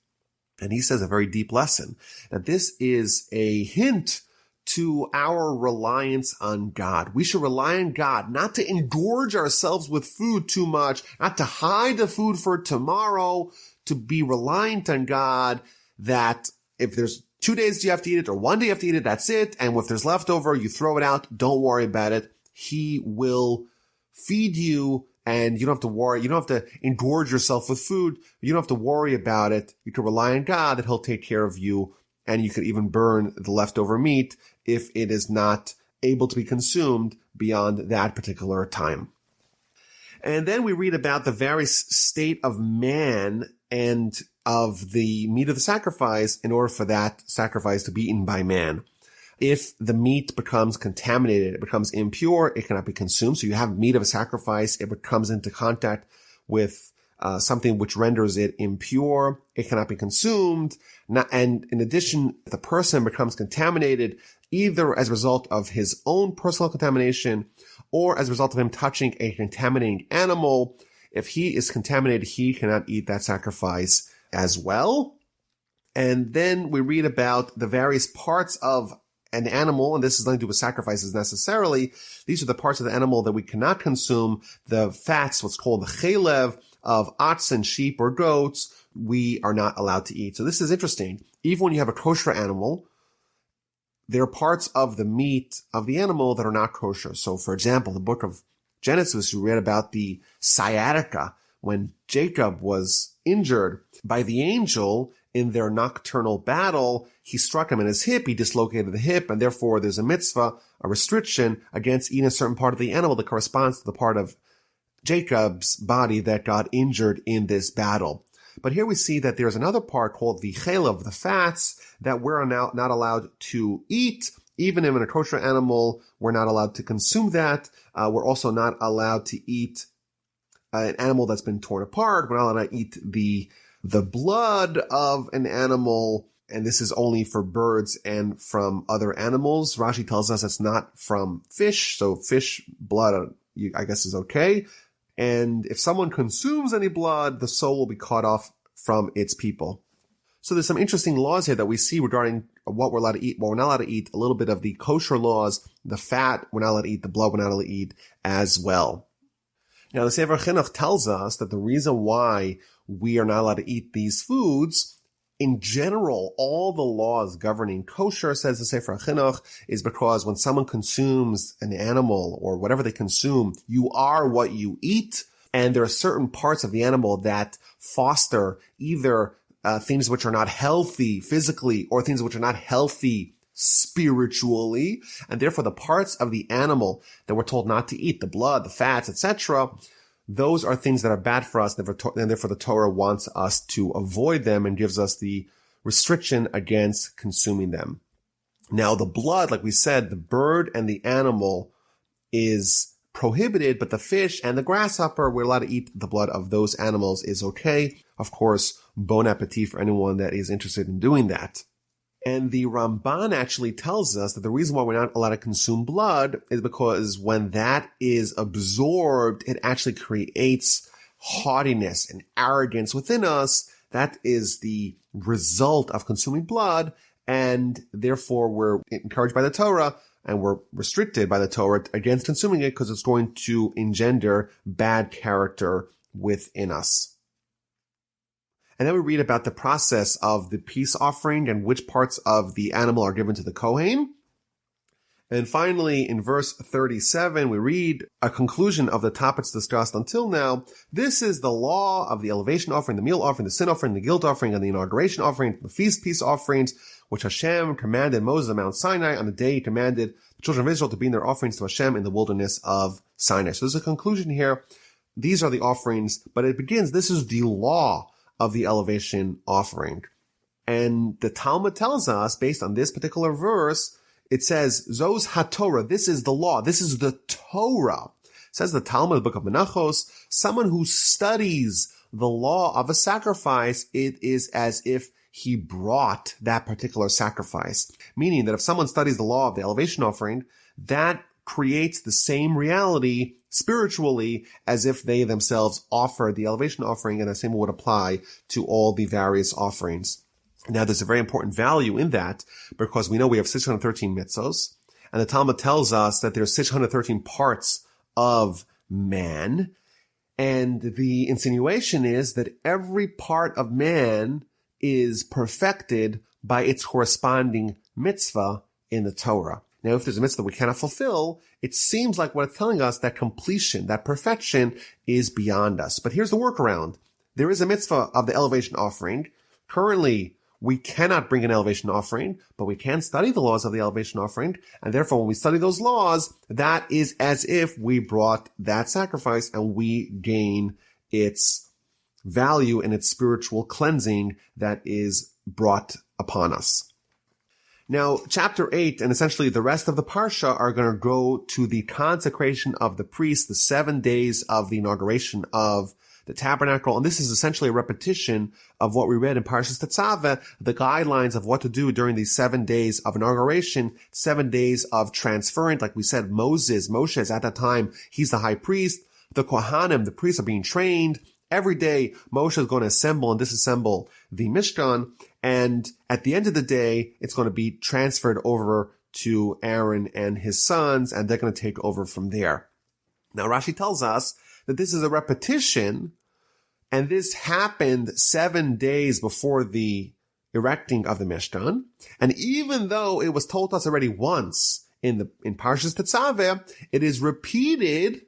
And he says a very deep lesson, that this is a hint to our reliance on God. We should rely on God, not to engorge ourselves with food too much, not to hide the food for tomorrow, to be reliant on God, that if there's 2 days you have to eat it, or 1 day you have to eat it, that's it. And if there's leftover, you throw it out. Don't worry about it. He will feed you, and you don't have to worry. You don't have to engorge yourself with food. You don't have to worry about it. You can rely on God that he'll take care of you, and you could even burn the leftover meat if it is not able to be consumed beyond that particular time. And then we read about the various state of man and of the meat of the sacrifice in order for that sacrifice to be eaten by man. If the meat becomes contaminated, it becomes impure, it cannot be consumed. So you have meat of a sacrifice, it comes into contact with something which renders it impure, it cannot be consumed. And in addition, if the person becomes contaminated, either as a result of his own personal contamination or as a result of him touching a contaminating animal, if he is contaminated, he cannot eat that sacrifice as well. And then we read about the various parts of an animal, and this is nothing to do with sacrifices necessarily. These are the parts of the animal that we cannot consume. The fats, what's called the chalev of oxen, sheep, or goats, we are not allowed to eat. So this is interesting. Even when you have a kosher animal, there are parts of the meat of the animal that are not kosher. So for example, the book of Genesis, we read about the sciatica when Jacob was injured by the angel in their nocturnal battle. He struck him in his hip, he dislocated the hip, and therefore there's a mitzvah, a restriction against eating a certain part of the animal that corresponds to the part of Jacob's body that got injured in this battle. But here we see that there's another part called the chalev, the fats, that we're now not allowed to eat. Even in a kosher animal, we're not allowed to consume that. We're also not allowed to eat an animal that's been torn apart. We're not allowed to eat the blood of an animal, and this is only for birds and from other animals. Rashi tells us it's not from fish, so fish blood, I guess, is okay. And if someone consumes any blood, the soul will be cut off from its people. So there's some interesting laws here that we see regarding what we're allowed to eat, what we're not allowed to eat, a little bit of the kosher laws, the fat we're not allowed to eat, the blood we're not allowed to eat as well. Now the Sefer Chinuch tells us that the reason why we are not allowed to eat these foods, in general, all the laws governing kosher, says the Sefer Chinuch, is because when someone consumes an animal or whatever they consume, you are what you eat. And there are certain parts of the animal that foster either things which are not healthy physically or things which are not healthy spiritually. And therefore, the parts of the animal that we're told not to eat, the blood, the fats, etc., those are things that are bad for us, and therefore the Torah wants us to avoid them and gives us the restriction against consuming them. Now, the blood, like we said, the bird and the animal is prohibited, but the fish and the grasshopper, we're allowed to eat the blood of those animals is okay. Of course, bon appetit for anyone that is interested in doing that. And the Ramban actually tells us that the reason why we're not allowed to consume blood is because when that is absorbed, it actually creates haughtiness and arrogance within us. That is the result of consuming blood, and therefore we're encouraged by the Torah and we're restricted by the Torah against consuming it because it's going to engender bad character within us. And then we read about the process of the peace offering and which parts of the animal are given to the Kohen. And finally, in verse 37, we read a conclusion of the topics discussed until now. This is the law of the elevation offering, the meal offering, the sin offering, the guilt offering, and the inauguration offering, the feast peace offerings, which Hashem commanded Moses on Mount Sinai on the day he commanded the children of Israel to bring their offerings to Hashem in the wilderness of Sinai. So there's a conclusion here. These are the offerings, but it begins, this is the law of the elevation offering. And the Talmud tells us, based on this particular verse, it says, Zos HaTorah, this is the law, this is the Torah. It says the Talmud, the book of Menachos, someone who studies the law of a sacrifice, it is as if he brought that particular sacrifice. Meaning that if someone studies the law of the elevation offering, that creates the same reality spiritually as if they themselves offered the elevation offering, and the same would apply to all the various offerings. Now, there's a very important value in that, because we know we have 613 mitzvos, and the Talmud tells us that there's 613 parts of man, and the insinuation is that every part of man is perfected by its corresponding mitzvah in the Torah. Now, if there's a mitzvah we cannot fulfill, it seems like what it's telling us that completion, that perfection is beyond us. But here's the workaround. There is a mitzvah of the elevation offering. Currently, we cannot bring an elevation offering, but we can study the laws of the elevation offering. And therefore, when we study those laws, that is as if we brought that sacrifice and we gain its value and its spiritual cleansing that is brought upon us. Now, chapter 8 and essentially the rest of the Parsha are going to go to the consecration of the priest, the 7 days of the inauguration of the Tabernacle. And this is essentially a repetition of what we read in Parshas Tzav, the guidelines of what to do during these 7 days of inauguration, 7 days of transference. Like we said, Moshe is at that time, he's the high priest. The Kohanim, the priests, are being trained. Every day, Moshe is going to assemble and disassemble the Mishkan. And at the end of the day, it's going to be transferred over to Aaron and his sons, and they're going to take over from there. Now, Rashi tells us that this is a repetition, and this happened 7 days before the erecting of the Mishkan. And even though it was told us already once in Parshas Tzav, it is repeated.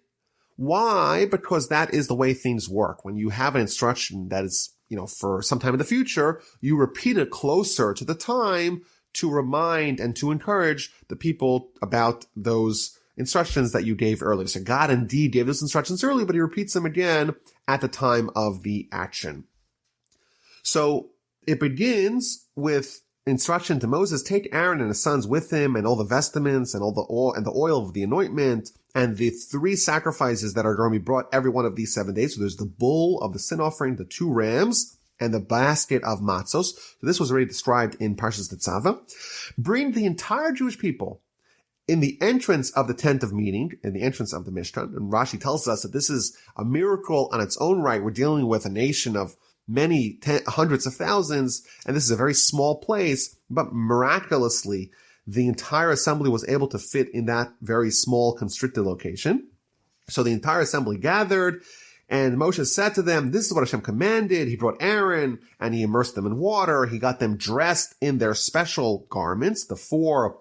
Why? Because that is the way things work. When you have an instruction that is, for some time in the future, you repeat it closer to the time to remind and to encourage the people about those instructions that you gave earlier. So God indeed gave those instructions early, but he repeats them again at the time of the action. So it begins with instruction to Moses, take Aaron and his sons with him and all the vestments and all the oil of the anointment and the 3 sacrifices that are going to be brought every one of these 7 days. So there's the bull of the sin offering, the 2 rams, and the basket of matzos. So this was already described in Parshas Tzav. Bring the entire Jewish people in the entrance of the tent of meeting, in the entrance of the Mishkan. And Rashi tells us that this is a miracle on its own right. We're dealing with a nation of many hundreds of thousands, and this is a very small place, but miraculously, the entire assembly was able to fit in that very small constricted location. So the entire assembly gathered, and Moshe said to them, this is what Hashem commanded. He brought Aaron, and he immersed them in water. He got them dressed in their special garments, the 4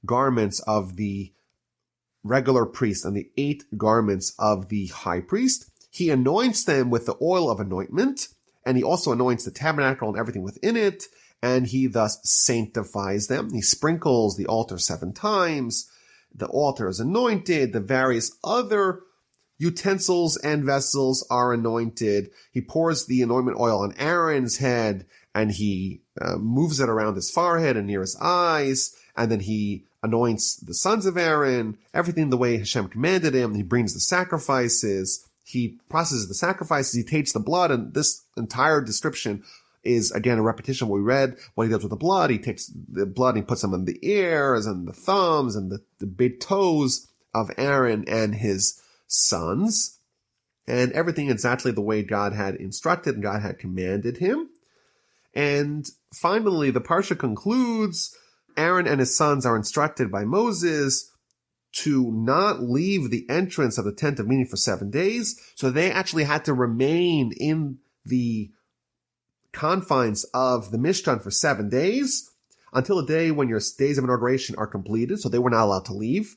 garments of the regular priest and the 8 garments of the high priest. He anoints them with the oil of anointment, and he also anoints the tabernacle and everything within it, and he thus sanctifies them. He sprinkles the altar 7 times. The altar is anointed. The various other utensils and vessels are anointed. He pours the anointment oil on Aaron's head, and he moves it around his forehead and near his eyes, and then he anoints the sons of Aaron, everything the way Hashem commanded him. He brings the sacrifices. He processes the sacrifices. He takes the blood, and this entire description is, again, a repetition of what we read. What he does with the blood, he takes the blood and he puts them on the ears and the thumbs and the big toes of Aaron and his sons. And everything exactly the way God had instructed and God had commanded him. And finally, the Parsha concludes, Aaron and his sons are instructed by Moses to not leave the entrance of the tent of meeting for 7 days. So they actually had to remain in the confines of the Mishkan for 7 days until the day when your days of inauguration are completed. So they were not allowed to leave.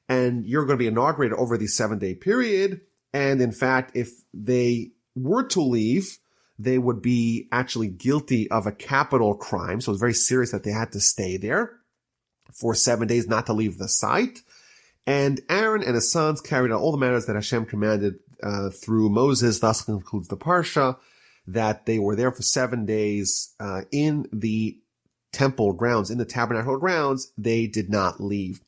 And you're going to be inaugurated over the 7-day period. And in fact, if they were to leave, they would be actually guilty of a capital crime. So it's very serious that they had to stay there for 7 days, not to leave the site. And Aaron and his sons carried out all the matters that Hashem commanded through Moses. Thus concludes the Parsha, that they were there for 7 days in the temple grounds, in the tabernacle grounds. They did not leave.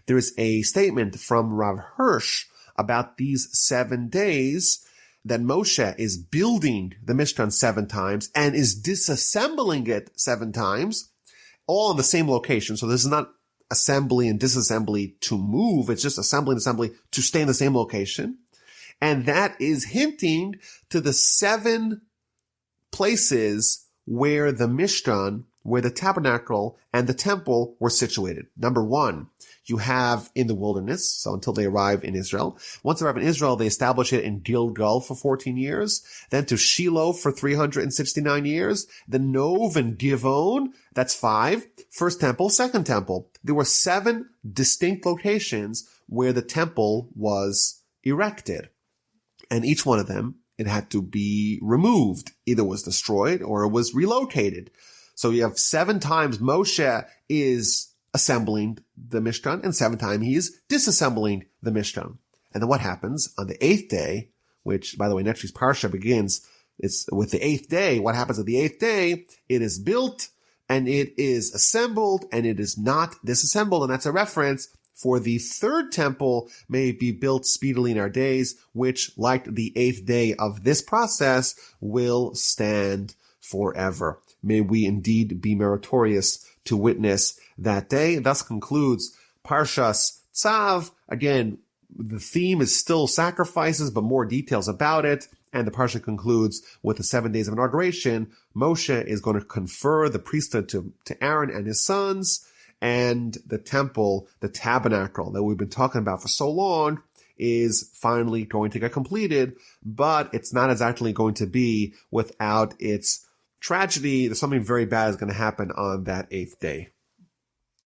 There is a statement from Rav Hirsch about these 7 days that Moshe is building the Mishkan 7 times and is disassembling it 7 times, all in the same location. So this is not assembly and disassembly to move. It's just assembly and assembly to stay in the same location. And that is hinting to the 7 places where the Mishkan, where the Tabernacle and the Temple were situated. Number 1, you have in the wilderness, so until they arrive in Israel. Once they arrive in Israel, they establish it in Gilgal for 14 years, then to Shiloh for 369 years, then Nov and Givon, that's 5, first temple, second temple. There were 7 distinct locations where the temple was erected. And each one of them, it had to be removed. Either was destroyed or it was relocated. So you have 7 times Moshe is assembling the Mishkan, and 7 times he is disassembling the Mishkan. And then what happens on the 8th day, which, by the way, next week's Parsha begins, it's with the 8th day. What happens at the 8th day? It is built, and it is assembled, and it is not disassembled. And that's a reference for the 3rd temple may be built speedily in our days, which, like the 8th day of this process, will stand forever. May we indeed be meritorious to witness that day. Thus concludes Parshas Tzav. Again, the theme is still sacrifices, but more details about it. And the Parsha concludes with the 7 days of inauguration. Moshe is going to confer the priesthood to Aaron and his sons, and the temple, the tabernacle that we've been talking about for so long, is finally going to get completed, but it's not exactly going to be without its tragedy. There's something very bad is going to happen on that 8th day.